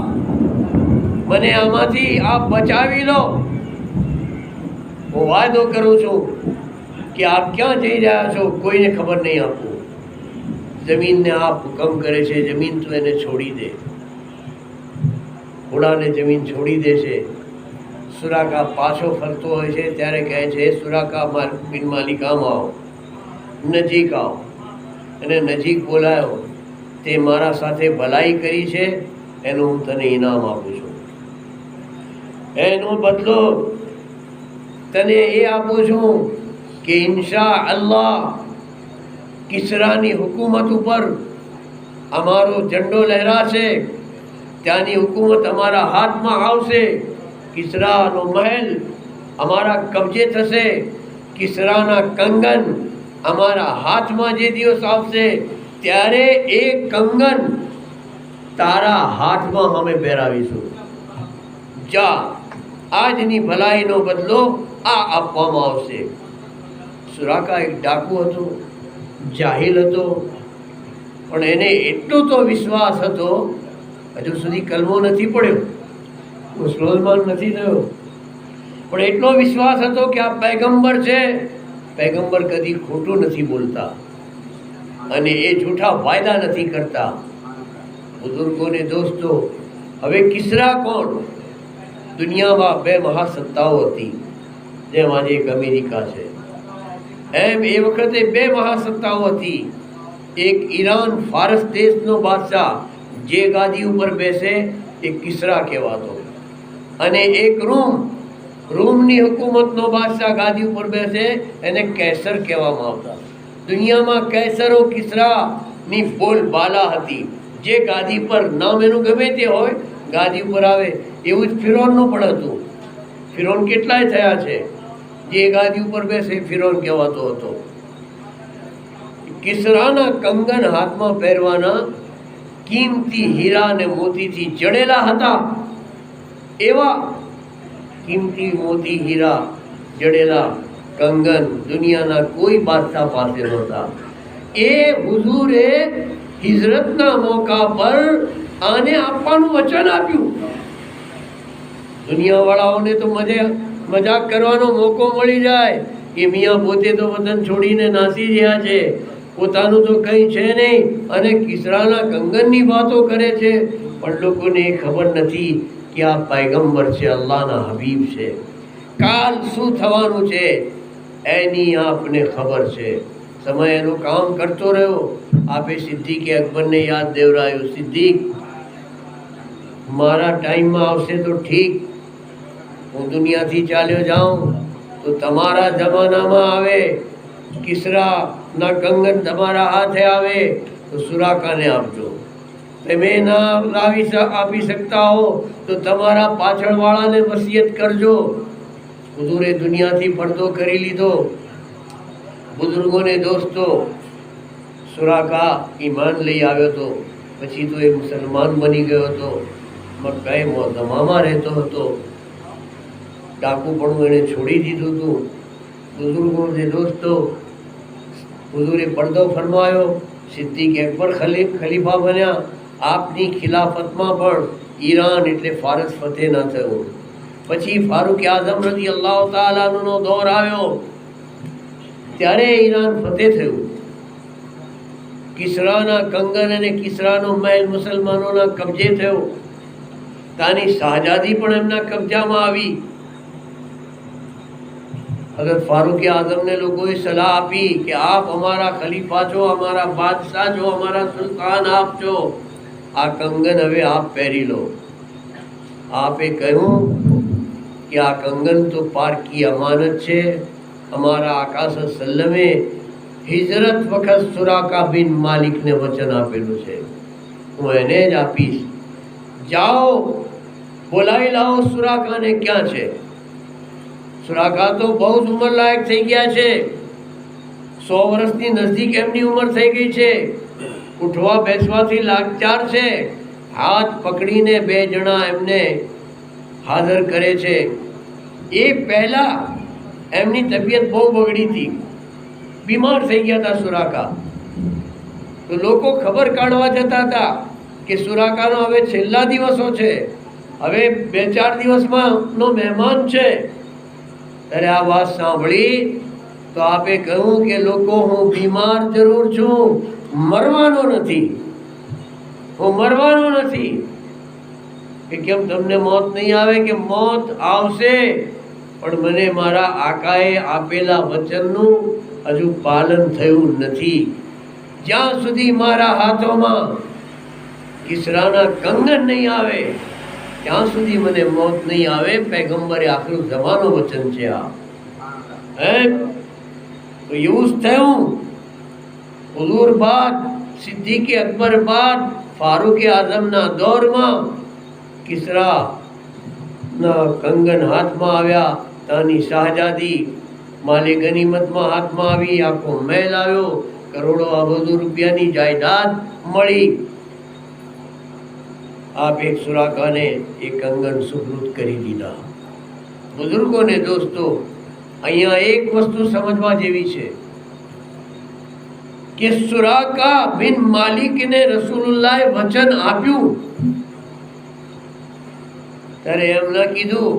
મને આમાંથી આપ બચાવી લો. હું વાયદો કરું છું કે આપ ક્યાં જઈ રહ્યા છો કોઈને ખબર નહીં આપું. જમીનને આપ હુકમ કરે છે, જમીન તું એને છોડી દે. ઘોડાને જમીન છોડી દે છે. સુરાકા પાછો ફરતો હોય છે ત્યારે કહે છે, સુરાકા બિન માલિક આમ આવો, નજીક આવો. અને નજીક બોલાયો. તે મારા સાથે ભલાઈ કરી છે, એનું હું તને ઇનામ આપું છું. એનો બદલો તને એ આપું છું કે ઇન્શા અલ્લાહ કિસરાની હુકુમત ઉપર અમારો ઝંડો લહેરાશે. ત્યાંની હુકુમત અમારા હાથમાં આવશે. કિસરાનો મહેલ અમારા કબજે થશે. કિસરાના કંગન અમારા હાથમાં જે દિવસ આવશે ત્યારે એ કંગન તારા હાથમાં અમે પહેરાવીશું. જા, આજની ભલાઈનો બદલો આ આપવામાં આવશે. સુરાકા એક ડાકુ હતો, જાહિલ હતો, પણ એને એટલો તો વિશ્વાસ હતો, હજુ સુધી કલમો નથી પડ્યો, મુસલમાન નથી થયો, પણ એટલો વિશ્વાસ હતો કે આ પૈગંબર છે. પૈગંબર કદી ખોટું નથી બોલતા અને એ જૂઠા વાયદા નથી કરતા. બુઝુર્ગોને દોસ્તો, હવે કિસરા કોણ? દુનિયામાં બે મહાસત્તાઓ હતી, જેમ આજે એક અમેરિકા છે, એમ એ વખતે બે મહાસત્તાઓ હતી. એક ઈરાન ફારસ દેશનો બાદશાહ જે ગાદી ઉપર બેસે એ કિસરા કહેવાતો, અને એક રોમની હુકુમતનો બાદશાહ ગાદી ઉપર બેસે એને કેસર કહેવામાં આવતા. દુનિયામાં કેસરો કિસરાની બોલબાલા હતી. જે ગાદી પર નામ એનું ગમે તે હોય, ગાદી ઉપર આવે. એવું જ ફિરૌનનું પણ હતું. ફિરૌન કેટલાય થયા છે. જે ગાદી ઉપર બેસે ફિરૌન કહેવાતો હતો. કિસરાના કંગન હાથમાં પહેરવાના કિંમતી હીરા અને મોતીથી જડેલા હતા. એવા કિંમતી મોતી હીરા જડેલા કંગન દુનિયાના કોઈ બાદશાહ પાસે નહોતા. એ હુઝુરે હિજરતના મોકા પર આને આપવાનું વચન આપ્યું. દુનિયાવાળાઓને તો મજાક કરવાનો મોકો મળી જાય કે મિયા પોતે તો વતન છોડીને નાસી રહ્યા છે, પોતાનું તો કંઈ છે નહીં, અને કિસરાના કંગનની વાતો કરે છે. પણ લોકોને એ ખબર નથી કે આ પૈગંબર છે, અલ્લાહના હબીબ છે. કાલ શું થવાનું છે એની આપને ખબર છે. સમય એનું કામ કરતો રહ્યો. આપે સિદ્દીક અકબરને યાદ દેવરાયું, સિદ્દીક મારા ટાઈમમાં આવશે તો ઠીક, હું દુનિયાથી ચાલ્યો જાઉં તો તમારા જમાનામાં આવે, કિસરાના કંગન તમારા હાથે આવે તો સુરાકાને આપજો. તમે ના આપી શકતા હો તો તમારા પાછળવાળાને વસિયત કરજો. હુઝુરે દુનિયાથી પડદો કરી લીધો. બુઝુર્ગોને દોસ્તો, સુરાકા ઈમાન લઈ આવ્યો હતો, પછી તો એ મુસલમાન બની ગયો હતો. મક્કાએ મોદમામાં રહેતો હતો. ડાકુપણું એને છોડી દીધું હતું. બુઝુર્ગોને દોસ્તો, હુઝુરે પડદો ફરમાયો. સિદ્દીક અકબર ખલીફા બન્યા. આપની ખિલાફતમાં પણ ઈરાન એટલે ફારસ ફતેહ ન થયો. પછી ફારૂક આઝમ રઝિયલ્લાહુ તઆલા અન્હુનો દોર આવ્યો, ત્યારે ઈરાન ફતેહ થયું. કિસરાના કંગન અને કિસરાનો મહેલ મુસલમાનોના કબજે થયો. ત્યાંની શાહજાદી પણ એમના કબજામાં આવી. હઝરત ફારૂક આઝમને લોકોએ સલાહ આપી કે આપ અમારા ખલીફા છો, અમારા બાદશાહ છો, અમારા સુલ્તાન આપ છો, આ કંગન હવે આપ પહેરી લો. આપે કહ્યું કે આ કંગન તો પારકી અમાનત છે. અમારા આકા સલ્લમે હિજરત વખત સુરાકા બિન માલિકને વચન આપેલું છે, હું એને જ આપીશ. જાઓ બોલાવી લાવો સુરાકાને. ક્યાં છે? સુરાકા તો બહુ જ ઉંમર લાયક થઈ ગયા છે. 100 વર્ષની નજદીક એમની ઉંમર થઈ ગઈ છે. ઉઠવા બેસવાથી લાચાર છે. હાથ પકડીને બે જણા એમને હાજર કરે છે. એ પહેલા એમની તબિયત બહુ બગડી હતી, બીમાર થઈ ગયા હતા સુરાકા. તો લોકો ખબર કાઢવા જતા હતા કે સુરાકાનો હવે છેલ્લા દિવસો છે, હવે 2-4 દિવસમાં નો મહેમાન છે. ત્યારે આ વાત સાંભળી તો આપે કહ્યું કે લોકો, હું બીમાર જરૂર છું, મરવાનો નથી. હું મરવાનો નથી. કે કેમ તમને મોત નહીં આવે? કે મોત આવશે, પણ મને મારા આકાએ આપેલા વચનનું હજુ પાલન થયું નથી. જ્યાં સુધી મારા હાથોમાં કિસરાના કંગન નહીં આવે ત્યાં સુધી મને મોત નહીં આવે. પૈગંબરે આખરું જમાનો વચન છે આ. તો એવું જ થયું. હુઝુર બાદ, સિદ્દીક અકબર બાદ, ફારૂક આઝમના દોરમાં કિસરાના કંગન હાથમાં આવ્યા. ત્યાંની શાહજાદી માલે ગનીમતમાં હાથમાં આવી. આખો મહેલ આવ્યો. કરોડો અબજો રૂપિયાની જાયદાદ મળી. આપ એક સુરાકાને એ કંગન સુપરુદ કરી દીધા. બુઝુર્ગોને દોસ્તો, અહીંયા એક વસ્તુ સમજવા જેવી છે કે સુરાકા બિન માલિકને રસૂલુલ્લાહે વચન આપ્યું ત્યારે એમ ન કીધું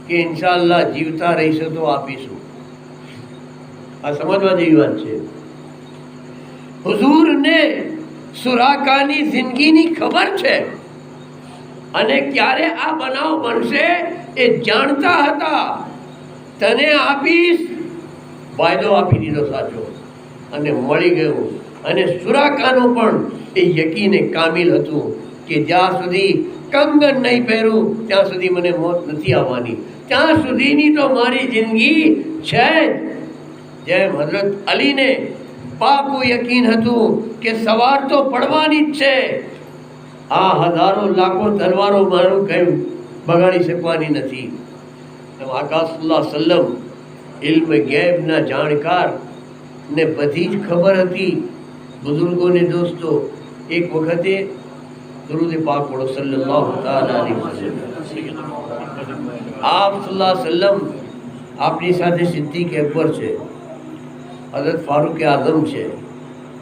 કે ઇન્શાઅલ્લાહ જીવતા રહીશું તો આપીશું. આ સમજવા જેવી વાત છે. હુઝુરને સુરાકાની જિંદગીની ખબર છે અને ક્યારે આ બનાવ બનશે એ જાણતા હતા. તને આપીશ, વાયદો આપી દીધો સાચો અને મળી ગયું. અને સુરાકાનો પણ એ યકીને કામિલ હતું કે જ્યાં સુધી કંગન નહીં પહેરું ત્યાં સુધી મને મોત નથી આવવાની, ત્યાં સુધીની તો મારી જિંદગી છે જ. જેમ હઝરત અલીને પાકું યકીન હતું કે સવાર તો પડવાની જ છે, આ હજારો લાખો તલવારો મારું કંઈ બગાડી શકવાની નથી. આકા સલ્લલ્લાહુ અલૈહિ વસલ્લમ ઇલ્મ ગૈબના જાણકાર ને બધી જ ખબર હતી. બુઝુર્ગોને દોસ્તો, એક વખતે દરૂદ પાક પઢો સલ્લલ્લાહુ તઆલા અલૈહિ વસલ્લમ. આપ સલ્લલ્લાહુ અલૈહિ વસલ્લમ આપની સાથે સિદ્દીક અકબર છે, હઝરત ફારૂક આઝમ છે,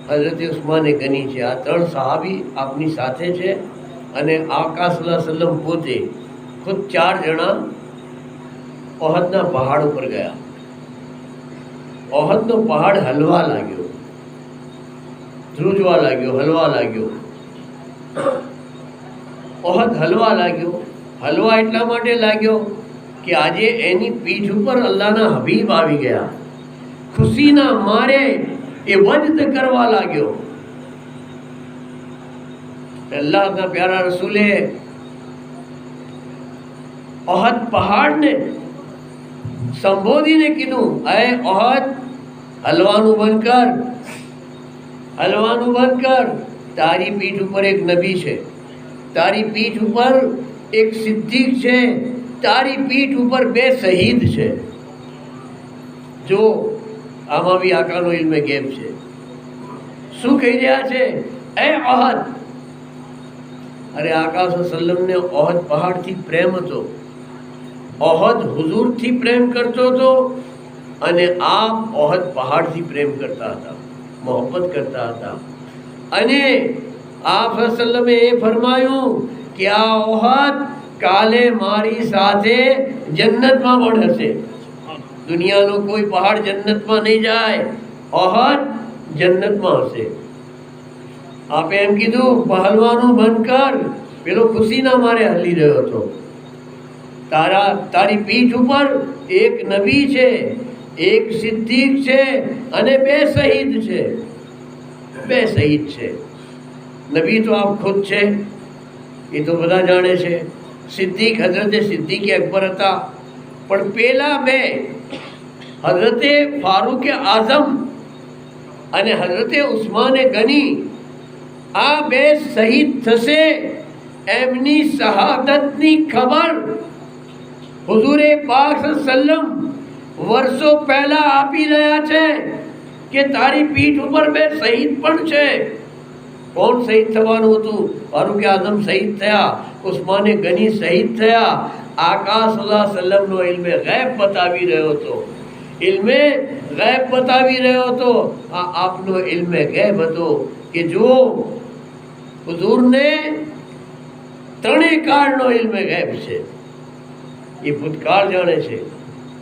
હઝરત ઉસ્માન ગની છે. આ ત્રણ સહાબી આપની સાથે છે. અને આકા સલ્લલ્લાહુ અલૈહિ વસલ્લમ પોતે ખુદ 4 જણા ઓહદના પહાડ ઉપર ગયા. ઓહદનો પહાડ હલવા લાગ્યો, ધ્રુજવા લાગ્યો, હલવા લાગ્યો. ઓહદ હલવા લાગ્યો. હલવા એટલા માટે લાગ્યો કે આજે એની પીઠ ઉપર અલ્લાહના હબીબ આવી ગયા. ખુશીના મારે એ વજદ કરવા લાગ્યો. અલ્લાહના પ્યારા રસૂલે ઓહદ પહાડને સંબોધીને કીધું, અય ઓહદ, હલવાનું બંધ કર, હલવાનું બંધ કર. તારી પીઠ ઉપર એક નબી છે, તારી પીઠ ઉપર એક સિદ્દીક છે, તારી પીઠ ઉપર 2 શહીદ છે. જો આમાં બી આકાનો ઇલ્મે ગેબ છે. શું કહી રહ્યા છે? એ ઓહદ. અરે આકા સલ્લમને ઓહદ પહાડથી પ્રેમ હતો, ઓહદ હુઝુરથી પ્રેમ કરતો હતો અને આપ ઓહદ પહાડથી પ્રેમ કરતા હતા, મોહબ્બત કરતા હતા. અને આપ સલ્લમે એ ફરમાયું કે આ ઓહદ કાલે મારી સાથે જન્નતમાં પણ હશે. દુનિયાનો કોઈ પહાડ જન્નતમાં નહીં જાય, ઓહદ જન્નતમાં હશે. આપે એમ કીધું, હલવાનું બંધ કર. પેલો ખુશીના મારે હલી રહ્યો હતો. તારી પીઠ ઉપર એક નબી છે, એક સિદ્દીક છે અને 2 શહીદ છે. 2 શહીદ છે. નબી તો આપ ખુદ છે, એ તો બધા જાણે છે. સિદ્દીક હઝરતે સિદ્દીક અકબર હતા. પણ પેલા 2 હઝરતે ફારૂક આઝમ અને હઝરતે ઉસ્માન ગની, આ 2 શહીદ થશે. એમની શહાદતની ખબર હુઝુરે પાક સલ્લમ વર્ષો પહેલા આપી રહ્યા છે કે તારી પીઠ ઉપર 2 શહીદ પણ છે. કોણ શહીદ થવાનું હતું? ફારૂક આઝમ શહીદ થયા, ઉસ્માન ગની શહીદ થયા. આકા સલ્લલ્લાહુ અલૈહિ વસલ્લમનો ઇલ્મે ગૈબ બતાવી રહ્યો હતો, ઇલ્મે ગૈબ બતાવી રહ્યો હતો. આ આપનો ઇલ્મે ગૈબ હતો કે જો હુઝુરને 3 કાળનો ઇલ્મે ગૈબ છે. એ ભૂતકાળ જાણે છે,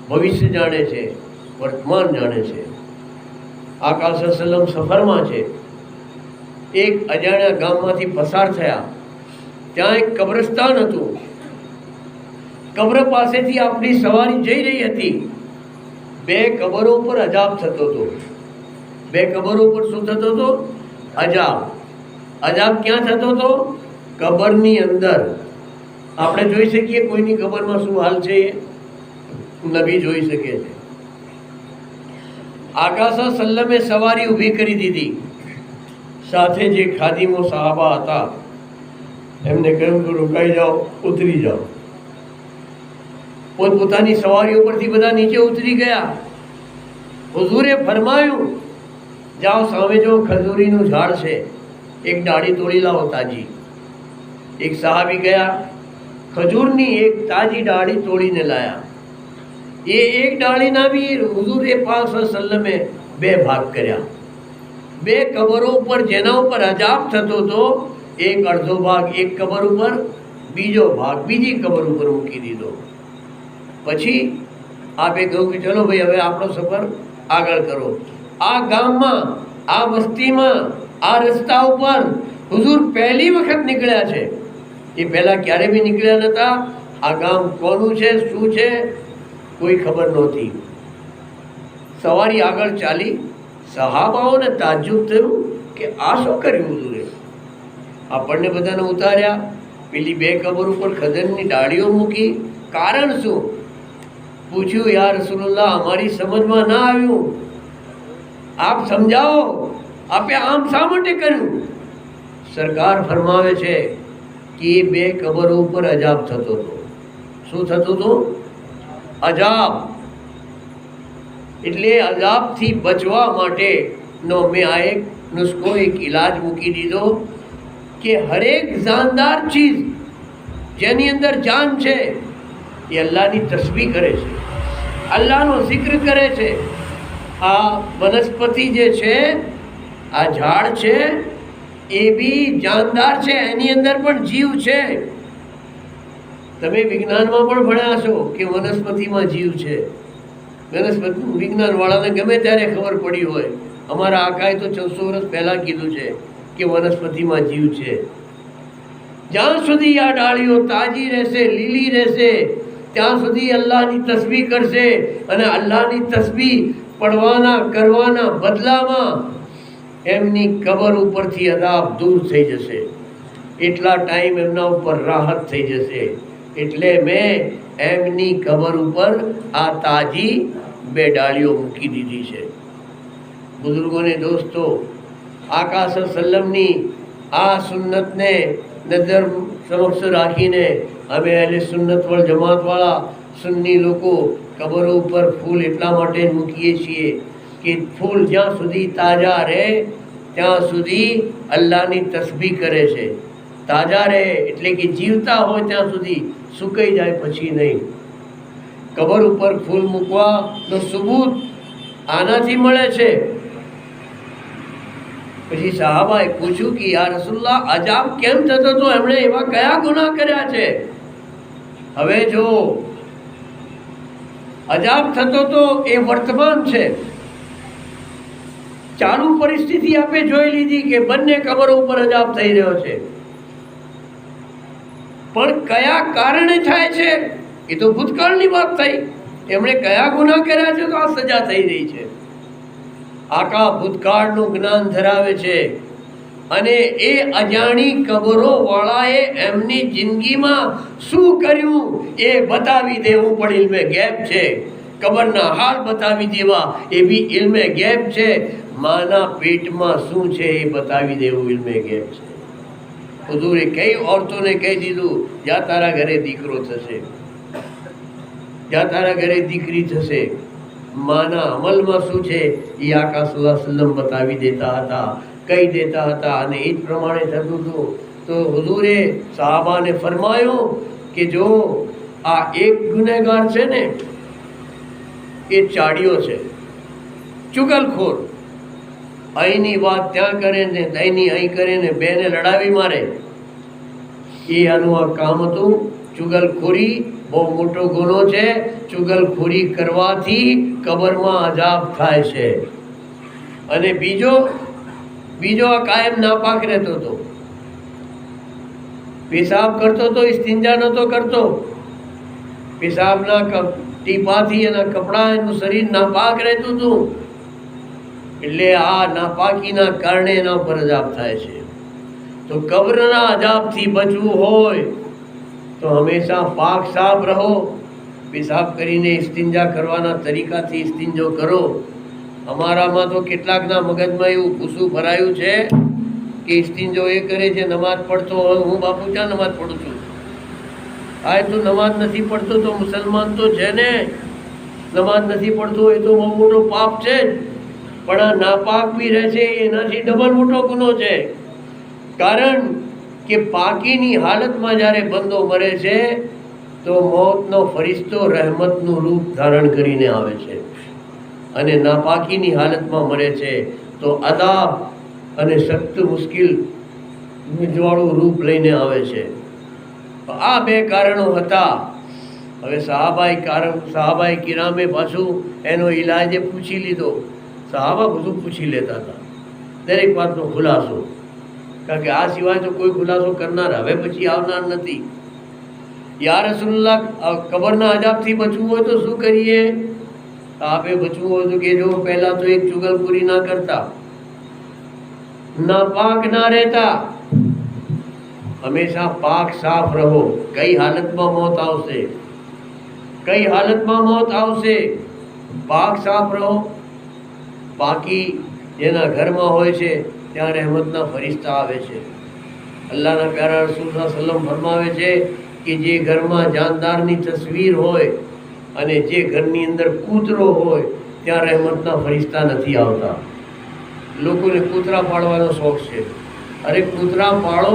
ભવિષ્ય જાણે છે, વર્તમાન જાણે છે. આકા સલ્લલ્લાહુ અલૈહિ વસલ્લમ સફરમાં છે. એક અજાણ્યા ગામમાંથી પસાર થયા. ત્યાં એક કબ્રસ્તાન હતું. કબ્ર પાસેથી આપણી સવારી જઈ રહી હતી. 2 કબરો ઉપર અજાબ થતો હતો. 2 કબરો ઉપર શું થતો હતો? અજાબ. અજાબ ક્યાં થતો હતો? કબરની અંદર. આપણે જોઈ શકીએ કોઈની કબરમાં શું હાલ છે? નબી જોઈ શકે છે. આકા સલ્લમે સવારી ઊભી કરી દીધી. સાથે જે ખાદીમો સહાબા હતા એમને કહ્યું કે રોકાઈ જાઓ, ઉતરી જાઓ. પોતપોતાની સવારીઓ પરથી બધા નીચે ઉતરી ગયા. હુઝુરે ફરમાયું, જાઓ સામે જો ખજૂરીનું ઝાડ છે, એક ડાળી તોડી લાવો તાજી. એક સહાબી ગયા, ખજૂરની એક તાજી ડાળી તોડીને લાયા. એ એક ડાળીના બી હુઝુરે પાક સલ્લમે 2 ભાગ કર્યા. 2 કબરો ઉપર જેના ઉપર અજાબ થતો હતો, એક અડધો ભાગ એક કબર ઉપર, બીજો ભાગ બીજી કબર ઉપર મૂકી દીધો. પછી આપે કહ્યું કે ચલો ભાઈ હવે આપણો સફર આગળ કરો. આ ગામમાં, આ વસ્તીમાં આ રસ્તા ઉપર હુઝુર પહેલી વખત નીકળ્યા છે. એ પહેલા ક્યારે બી નીકળ્યા નહોતા. આ ગામ કોનું છે, શું છે, કોઈ ખબર નહોતી. સવારી આગળ ચાલી. સહાબાઓને તાજ્જુબ થયું કે આ શું કર્યું હુઝુરે? આપણને બધાને ઉતાર્યા, પેલી બે કબર ઉપર ખદરની ડાળીઓ મૂકી, કારણ શું? પૂછ્યું, યા રસૂલુલ્લાહ, અમારી સમજમાં ના આવ્યું, આપ સમજાવો, આપે આમ શા માટે કર્યું? સરકાર ફરમાવે છે કે એ બે કબરો ઉપર અજાબ થતો હતો. શું થતું હતું? અજાબ. એટલે અજાબથી બચવા માટેનો મેં આ એક નુસ્ખો, એક ઇલાજ મૂકી દીધો કે હરેક જાનદાર ચીજ જેની અંદર જાન છે એ અલ્લાહની તસ્બીહ કરે છે, અલ્લાહનો જિક્ર કરે છે. આ વનસ્પતિ જે છે, આ ઝાડ છે, એ બી જાનદાર છે, એની અંદર પણ જીવ છે. તમે વિજ્ઞાનમાં પણ ભણ્યા છો કે વનસ્પતિમાં જીવ છે. વનસ્પતિ વિજ્ઞાનવાળાને ગમે ત્યારે ખબર પડી હોય. અમારા આકાએ તો 1400 વર્ષ પહેલાં કીધું છે કે વનસ્પતિમાં જીવ છે. જ્યાં સુધી આ ડાળીઓ તાજી રહેશે, લીલી રહેશે, ત્યાં સુધી અલ્લાહની તસ્બીહ કરશે, અને અલ્લાહની તસ્બીહ પડવાના કરવાના બદલામાં એમની કબર ઉપરથી અજાબ દૂર થઈ જશે. એટલા ટાઈમ એમના ઉપર રાહત થઈ જશે. એટલે મેં એમની કબર ઉપર આ તાજી બે ડાળીઓ મૂકી દીધી છે. બુઝુર્ગોને, દોસ્તો, આકા સલ્લમની આ સુન્નતને નજર સમક્ષ રાખીને અમે અહલે સુન્નત વલ જમાતવાળા સુન્ની લોકો કબરો ઉપર ફૂલ એટલા માટે મૂકીએ છીએ કે ફૂલ જ્યાં સુધી તાજા રહે ત્યાં સુધી અલ્લાહની તસ્બીહ કરે છે. તાજા રહે એટલે કે જીવતા હોય ત્યાં સુધી, સુકાઈ જાય પછી નહીં. કબર ઉપર ફૂલ મૂકવાનો સબૂત આનાથી મળે છે. પછી સહાબાએ પૂછ્યું કે યા રસૂલલ્લાહ, અજાબ કેમ થતો હતો? એમણે એવા કયા ગુનાહ કર્યા છે? હવે જો અજાબ થતો તો એ વર્તમાન છે. ચાલુ પરિસ્થિતિ આપે જોઈ લીધી કે બંને કબરો ઉપર અજાબ થઈ રહ્યો છે, પણ કયા કારણે થાય છે એ તો ભૂતકાળની વાત થઈ. એમણે કયા ગુનાહ કર્યા છે તો આ સજા થઈ રહી છે. આકા ભૂતકાળનું જ્ઞાન ધરાવે છે, અને એ અજાણી કબરો વાળાએ એમની જિંદગીમાં શું કર્યું એ બતાવી દેવું પણ ઇલ્મે ગેબ છે. કબરના હાલ બતાવી દેવા એ બી ઇલ્મે ગેબ છે. માના પેટમાં શું છે એ બતાવી દેવું ઇલ્મે ગેબ છે. હુઝુરે કઈ ઓરતોને કહી દીધું, જા તારા ઘરે દીકરો થશે, જા તારા ઘરે દીકરી થશે. માના અમલમાં શું છે એ આકા સલ્લલ્લાહુ અલૈહિ વસલ્લમ બતાવી દેતા હતા, કહી દેતા હતા, અને એ જ પ્રમાણે થતું હતું. તો હુઝુરે સહાબાને ફરમાયું કે જો આ એક ગુનેગાર છે ને, એ ચાડિયો છે, ચુગલખોર, અહીંની વાત ત્યાં કરે ને અહીંની અહીં કરે ને બેને લડાવી મારે, એ આનું આ કામ હતું. ચુગલખોરી બહુ મોટો ગુનો છે. ચુગલખોરી કરવાથી કબરમાં અજાબ થાય છે. અને બીજો આ કાયમ નાપાક રહેતો હતો, પેશાબ કરતો તો ઇસ્તિંજા નહોતો કરતો. પેશાબના ટીપાથી એના કપડાં, એનું શરીર નાપાક રહેતું હતું. એટલે આ નાપાકીના કારણે એના ઉપર અજાબ થાય છે. તો કબ્રના અજાબથી બચવું હોય તો હંમેશા પાક સાફ રહો. પેશાબ કરીને ઇસ્તિંજા કરવાના તરીકાથી ઇસ્તિંજો કરો. અમારામાં તો કેટલાકના મગજમાં એવું ભૂસું ભરાયું છે કે ઇસ્તિંજો એ કરે છે, નમાઝ પડતો હોય. હું બાપુ ક્યાં નમાઝ પડું છું? આ તું નમાઝ નથી પડતો તો મુસલમાન તો છે ને. નમાઝ નથી પડતો એ તો બહુ મોટો પાપ છે જ, પણ આ નાપાક બી રહે છે એનાથી ડબલ મોટો ગુનો છે. કારણ કે પાકીની હાલતમાં જ્યારે બંદો મરે છે તો મોતનો ફરિશ્તો રહેમતનું રૂપ ધારણ કરીને આવે છે, અને નાપાકીની હાલતમાં મરે છે તો અદાબ અને સખ્ત મુશ્કેલ વાળું રૂપ લઈને આવે છે. આ બે કારણો હતા. હવે સહાબાએ કિરામે પાછું એનો ઈલાજ પૂછી લીધો. સહાબા બધું પૂછી લેતા હતા. દરેક વાતનો ખુલાસો, કારણ કે આ સિવાય તો કોઈ ખુલાસો કરનાર હવે પછી આવનાર નથી. યા રસૂલુલ્લાહ, કબરના અજાબથી બચવું હોય તો શું કરીએ? આપે બચવું હોય તો કે જો પહેલા તો એક ચુગલખોરી ના કરતા, નાપાક ના રહેતા, હંમેશા પાક સાફ રહો. કઈ હાલતમાં મોત આવશે, કઈ હાલતમાં મોત આવશે, પાક સાફ રહો. બાકી જેના ઘરમાં હોય છે ત્યાં રહેમતના ફરિશ્તા આવે છે. અલ્લાહના પ્યારા રસૂલ સલ્લલ્લાહુ અલૈહિ વસલ્લમ ફરમાવે છે કે જે ઘરમાં જાનદારની તસવીર હોય અને જે ઘરની અંદર કૂતરો હોય ત્યાં રહેમતના ફરિશ્તા નથી આવતા. લોકોને કૂતરા પાળવાનો શોખ છે. અરે કૂતરા પાળો,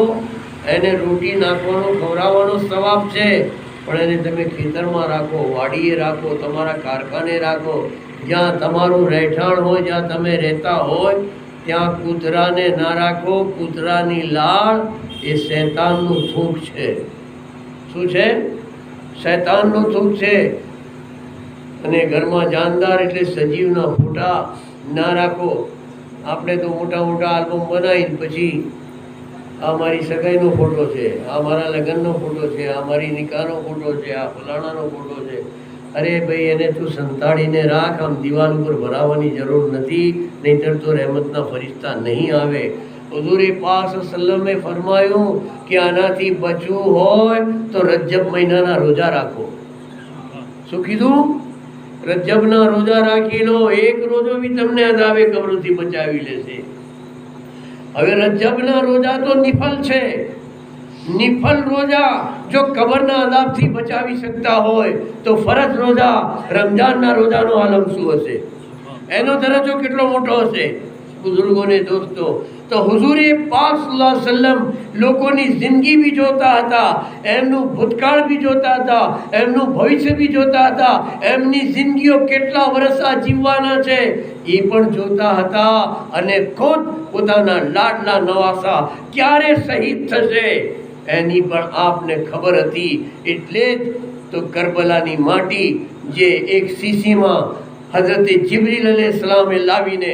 એને રોટી નાખવાનો, ખવડાવવાનો સવાબ છે, પણ એને તમે ખેતરમાં રાખો, વાડીએ રાખો, તમારા કારખાને રાખો, જ્યાં તમારું રહેઠાણ હોય, જ્યાં તમે રહેતા હોય ત્યાં કૂતરાને ના રાખો. કૂતરાની લાળ એ શૈતાનનું થૂંક છે. શું છે? શૈતાનનું થૂંક છે. અને ઘરમાં જાનદાર એટલે સજીવના ફોટા ના રાખો. આપણે તો મોટા મોટા આલ્બમ બનાવીને પછી આ મારી સગાઈનો ફોટો છે, આ મારા લગ્નનો ફોટો છે, આ મારી નિકાહનો ફોટો છે, આ ફલાણાનો ફોટો છે. અરે ભાઈ, એને તું સંતાડીને રાખ, આમ દિવાલ ઉપર ભરાવવાની જરૂર નથી, નહીંતર તો રહેમતના ફરિશ્તા નહીં આવે. હુઝુર પાક સલ્લમે ફરમાયું કે આનાથી બચવું હોય તો રજબ મહિનાના રોજા રાખો. શું કીધું? રજબના રોજા રાખી લો. એક રોજો બી તમને અઝાબે કબ્રથી બચાવી લેશે. હવે રજબના રોજા તો નિફલ છે. નિફલ રોજા જો કબરના અઝાબથી બચાવી શકતા હોય તો ફરજ રોજા, રમજાનના રોજાનો આલમ શું હશે? એનો દરજ્જો કેટલો મોટો હશે? બુઝુર્ગોને દોસ્તો, તો હુઝુરે પાક સલ્લલ્લાહુ અલૈહિ વસલ્લમ લોકોની જિંદગી બી જોતા હતા, એમનું ભૂતકાળ બી જોતા હતા, એમનું ભવિષ્ય બી જોતા હતા, એમની જિંદગીઓ કેટલા વર્ષ જીવવાના છે એ પણ જોતા હતા, અને ખુદ પોતાના લાડલા નવાસા ક્યારે શહીદ થશે એની પણ આપને ખબર હતી. એટલે જ તો કરબલાની માટી જે એક શીશીમાં હઝરત જિબ્રીલ અલૈહિસ્સલામે લાવીને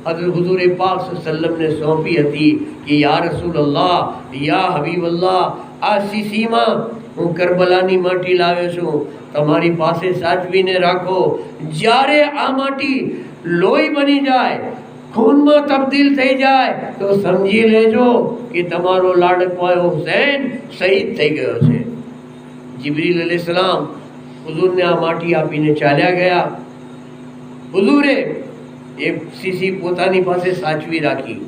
હઝરત હુઝુર પાક સલ્લમને સોંપી હતી કે યા રસૂલલ્લાહ, યા હબીબલ્લાહ, આ શીશીમાં હું કરબલાની માટી લાવ્યો છું, તમારી પાસે સાચવીને રાખો. જ્યારે આ માટી લોહી બની જાય, ખૂનમાં તબદીલ થઈ જાય તો સમજી લેજો કે તમારો લાડકવાયો હુસૈન શહીદ થઈ ગયો છે. જિબ્રીલ અલૈહિસ્સલામ હુઝુરને આ માટી આપીને ચાલ્યા ગયા. હુઝુરે એ શીશી પોતાની પાસે સાચવી રાખી.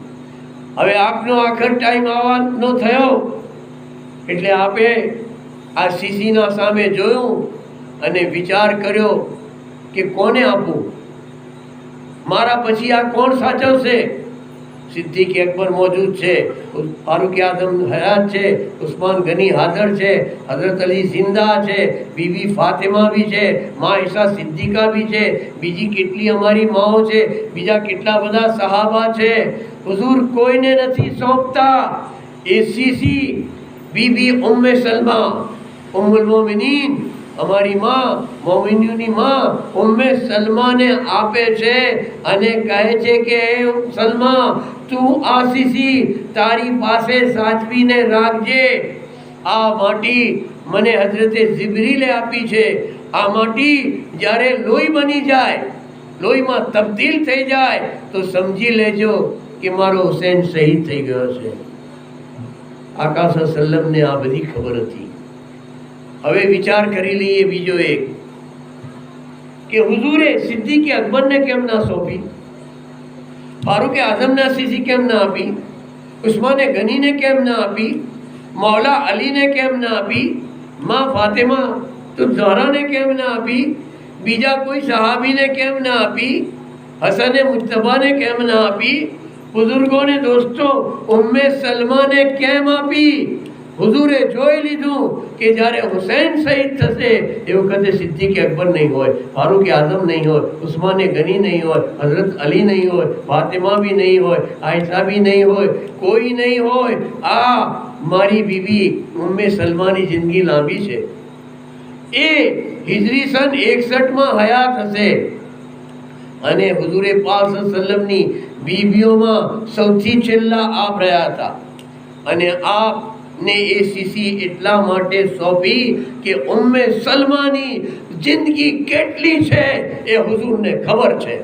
હવે આપનો આખર ટાઈમ આવવાનો થયો એટલે આપે આ શીશીના સામે જોયું અને વિચાર કર્યો કે કોને આપું, મારા પછી આ કોણ સાચવશે? સિદ્દીક અકબર મોજૂદ છે, ફારૂક આઝમ હયાત છે, ઉસ્માન ગની હાજર છે, હઝરત અલી જિંદા છે, બીબી ફાતિમા બી છે, મા ઈશા સિદ્દીકા બી છે, બીજી કેટલી અમારી માઓ છે, બીજા કેટલા બધા સહાબા છે. હુઝુર કોઈને નથી સોંપતા. એ શીશી બીબી ઉમ્મે સલમા, ઉમ્મુલ મોમિનીન, અમારી માં, મોમિનીની માં ઉમ્મે સલમાને આપે છે અને કહે છે કે સલમા, તું આ શીશી તારી પાસે સાચવીને રાખજે. આ માટી મને હઝરતે જિબ્રીલે આપી છે. આ માટી જ્યારે લોહી બની જાય, લોહીમાં તબદીલ થઈ જાય તો સમજી લેજો કે મારો હુસૈન શહીદ થઈ ગયો છે. આકા સલ્લમને આ બધી ખબર હતી. હવે વિચાર કરી લઈએ બીજો એક કે હુઝુરે સિદ્દીક અકબરને કેમ ના સોંપી, ફારૂક આઝમને શીશી કેમ ના આપી, ઉસ્માન ગનીને કેમ ના આપી, મૌલા અલીને કેમ ના આપી, માં ફાતિમા તો ઝહરાને કેમ ના આપી, બીજા કોઈ સહાબીને કેમ ના આપી, હસન મુજતબાને કેમ ના આપી, બુઝુર્ગોને દોસ્તો ઉમ્મે સલમાને કેમ આપી? હુઝુરે જોઈ લીધું કે જ્યારે હુસૈન શહીદ થશે એ વખતે સિદ્દીક અકબર નહીં હોય, ફારૂક આઝમ નહીં હોય, ઉસ્માન ગની નહીં હોય, હઝરત અલી નહીં હોય, ફાતિમા બી નહીં હોય, આયશા બી નહીં હોય, કોઈ નહીં હોય. આ મારી બીબી ઉમ્મે સલમાની જિંદગી લાંબી છે. એ હિજરી સન 61 હયાત હશે અને હુઝુરે પાક સલ્લમની બીબીઓમાં સૌથી છેલ્લા આપ રહ્યા હતા અને આપને એ શીશી એટલા માટે સોંપી કે ઉમ્મે સલમાની જિંદગી કેટલી છે એ હુઝુરને ખબર છે,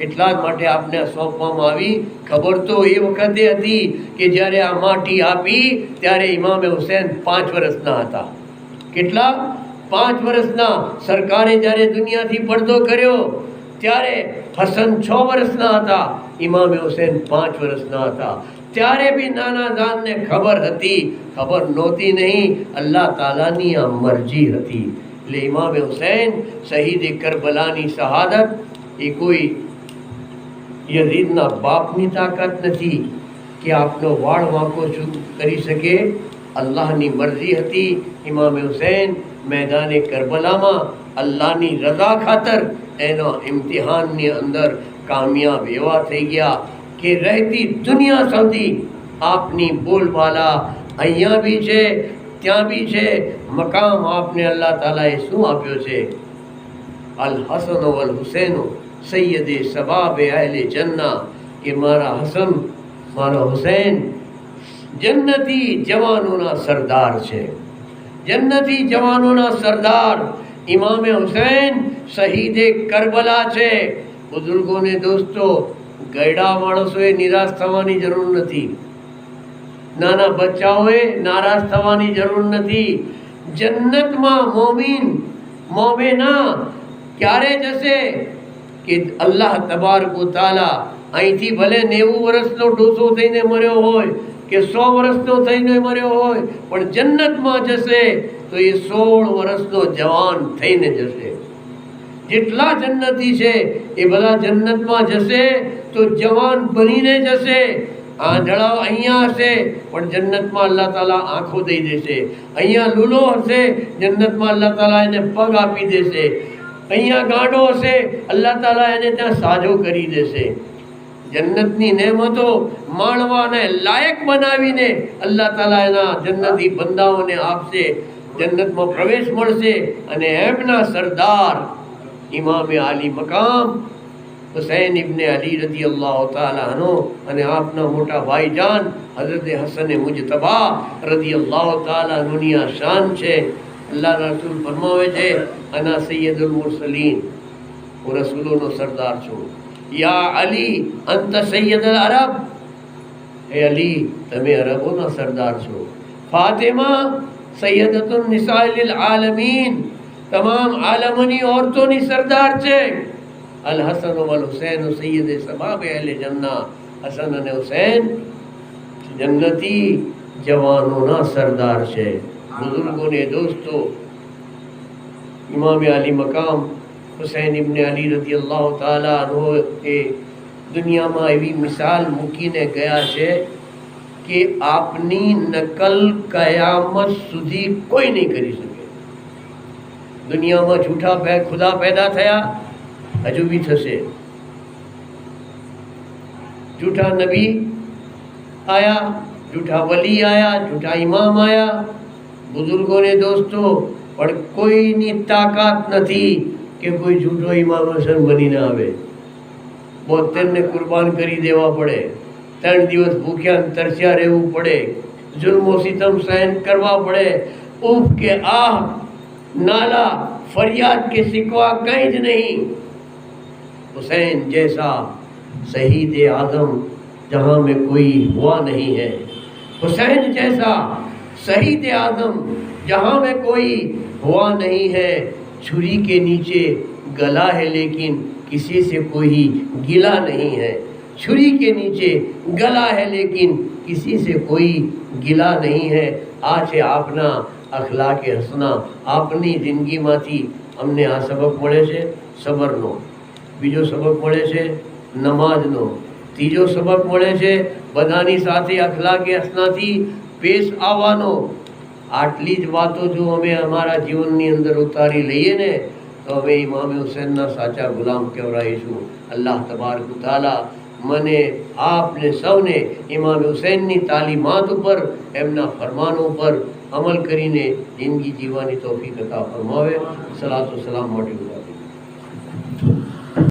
એટલા જ માટે આપને સોંપવામાં આવી. ખબર તો એ વખતે હતી કે જ્યારે આ માટી આપી ત્યારે ઇમામે હુસૈન 5 વર્ષના હતા. કેટલા? 5 વર્ષના. સરકારે જ્યારે દુનિયાથી પડદો કર્યો ત્યારે હસન 6 વર્ષના હતા, ઇમામે હુસૈન 5 વર્ષના હતા. ત્યારે બી નાના જાનને ખબર હતી, ખબર નહોતી નહીં, અલ્લાહ તાલાની આ મરજી હતી. એટલે ઇમામે હુસૈન શહીદ કરબલાની શહાદત એ કોઈ યઝીદના બાપની તાકાત નથી કે આપનો વાળ વાંકો કરી શકે, અલ્લાહની મરજી હતી. ઇમામે હુસૈન મેદાને કરબલામાં અલ્લાહની રઝા ખાતર એના ઇમ્તિહાનની અંદર કામયાબ એવા થઈ ગયા કે રહેતી દુનિયા સુધી આપની બોલબાલા અહીંયા બી છે, ત્યાં બી છે. મકામ આપને અલ્લાહ તાલાએ શું આપ્યો છે? અલ હસન વલ હુસૈન સૈયદે સબાબ અહલે જન્ના, કે મારા હસન મારા હુસૈન જન્નતી જવાનોના સરદાર છે, જન્નતી જવાનોના સરદાર. ઇમામે હુસૈન શહીદે કરબલા છે. બુઝુર્ગોને દોસ્તો, ગયડા માણસોએ નિરાશ થવાની જરૂર નથી, નાના બચ્ચાઓએ નારાજ થવાની જરૂર નથી. જન્નતમાં મોમેના ક્યારે જશે કે અલ્લાહ તબારક વ તઆલા અહીંથી ભલે 90 વર્ષનો ડોસો થઈને મર્યો હોય કે 100 વર્ષનો થઈને મર્યો હોય, પણ જન્નતમાં જશે તો એ 16 વર્ષનો જવાન થઈને જશે. જેટલા જન્નતી છે એ બધા જન્નતમાં જશે તો જવાન બનીને જશે. આંધળા અહીંયા હશે પણ જન્નતમાં અલ્લાહ તાલા આંખો દઈ દેશે. અહીંયા લૂલો હશે, જન્નતમાં અલ્લાહ તાલા એને પગ આપી દેશે. અહીંયા ગાંડો હશે, અલ્લાહ તાલા એને ત્યાં સાજો કરી દેશે. જન્નતની નેમતો માણવાને લાયક બનાવીને અલ્લાહ તાલા એના જન્નતી બંદાઓને આપશે. જન્નતમાં પ્રવેશ મળશે અને એમના સરદાર ઇમામે આલી મકામ હુસૈન ઇબ્ને અલી રદિયલ્લાહુ તાલા અન્હુ અને આપના મોટા ભાઈજાન હઝરત હસન મુજતબા રદિયલ્લાહુ તાલા અન્હુની આ શાન છે. અલ્લાહના રસૂલ ફરમાવે છે, અના સૈયદુલ મુરસલીન, હું રસૂલોનો સરદાર છું. યા અલી અંત સૈયદુલ અરબ, હે અલી તમે અરબોના સરદાર છો. ફાતિમા સૈયદતુન નિસાઇલ આલમીન, તમામ આલમોની ઓરતોની સરદાર છે. અલ હસન વલ હુસૈન સૈયદ સબાબ અહલે જન્ના, હસન અને હુસૈન જન્નતી જવાનોના સરદાર છે. બુઝુર્ગોને દોસ્તો, ઇમામ અલી મકામ હુસૈન ઇબ્ને અલી રદિયલ્લાહુ તાલા અન્હુ એ દુનિયામાં એવી મિસાલ મૂકીને ગયા છે કે આપની નકલ કયામત સુધી કોઈ નહીં કરી શકે. દુનિયામાં જૂઠા ખુદા પેદા થયા, હજુ બી થશે. જૂઠા નબી આયા, જૂઠા વલી આયા, જૂઠા ઇમામ આયા. બુઝુર્ગોને દોસ્તો, પણ કોઈની તાકાત નથી કે કોઈ જૂઠો ઇમામ હસન બનીને આવે. 72ને કુરબાન કરી દેવા પડે, 3 દિવસ ભૂખ્યા તરસ્યા રહેવું પડે, જુલ્મો સિતમ સહન કરવા પડે, ઉફ કે આહ, नाला फरियाद के सिवा कहीं नहीं। हुसैन जैसा शहीद आज़म जहाँ में कोई हुआ नहीं है। हुसैन जैसा शहीद आज़म जहाँ में कोई हुआ नहीं है। छुरी के नीचे गला है लेकिन किसी से कोई गिला नहीं है। छुरी के नीचे गला है लेकिन किसी से कोई गिला नहीं है। आज है आपना अखलाक हसना आपनी જિંદગીમાંથી અમને આ સબક મળે છે સબરનો, બીજો સબક મળે છે નમાઝનો, ત્રીજો સબક મળે છે બધાની સાથે અખલાક હસનાથી પેશ આવવાનો। આટલી જ વાતો જો અમે અમારા જીવનની અંદર ઉતારી લઈએ ને તો અમે ઇમામ હુસૈનના સાચા ગુલામ કહેવાઈશું। અલ્લાહ તબારક તાલા મને આપને સૌને ઇમામ હુસૈનની તાલીમાત ઉપર એમના ફરમાનો પર અમલ કરીને જિંદગી જીવવાની તૌફીક અતા ફરમાવે। સલાતો સલામ મોટી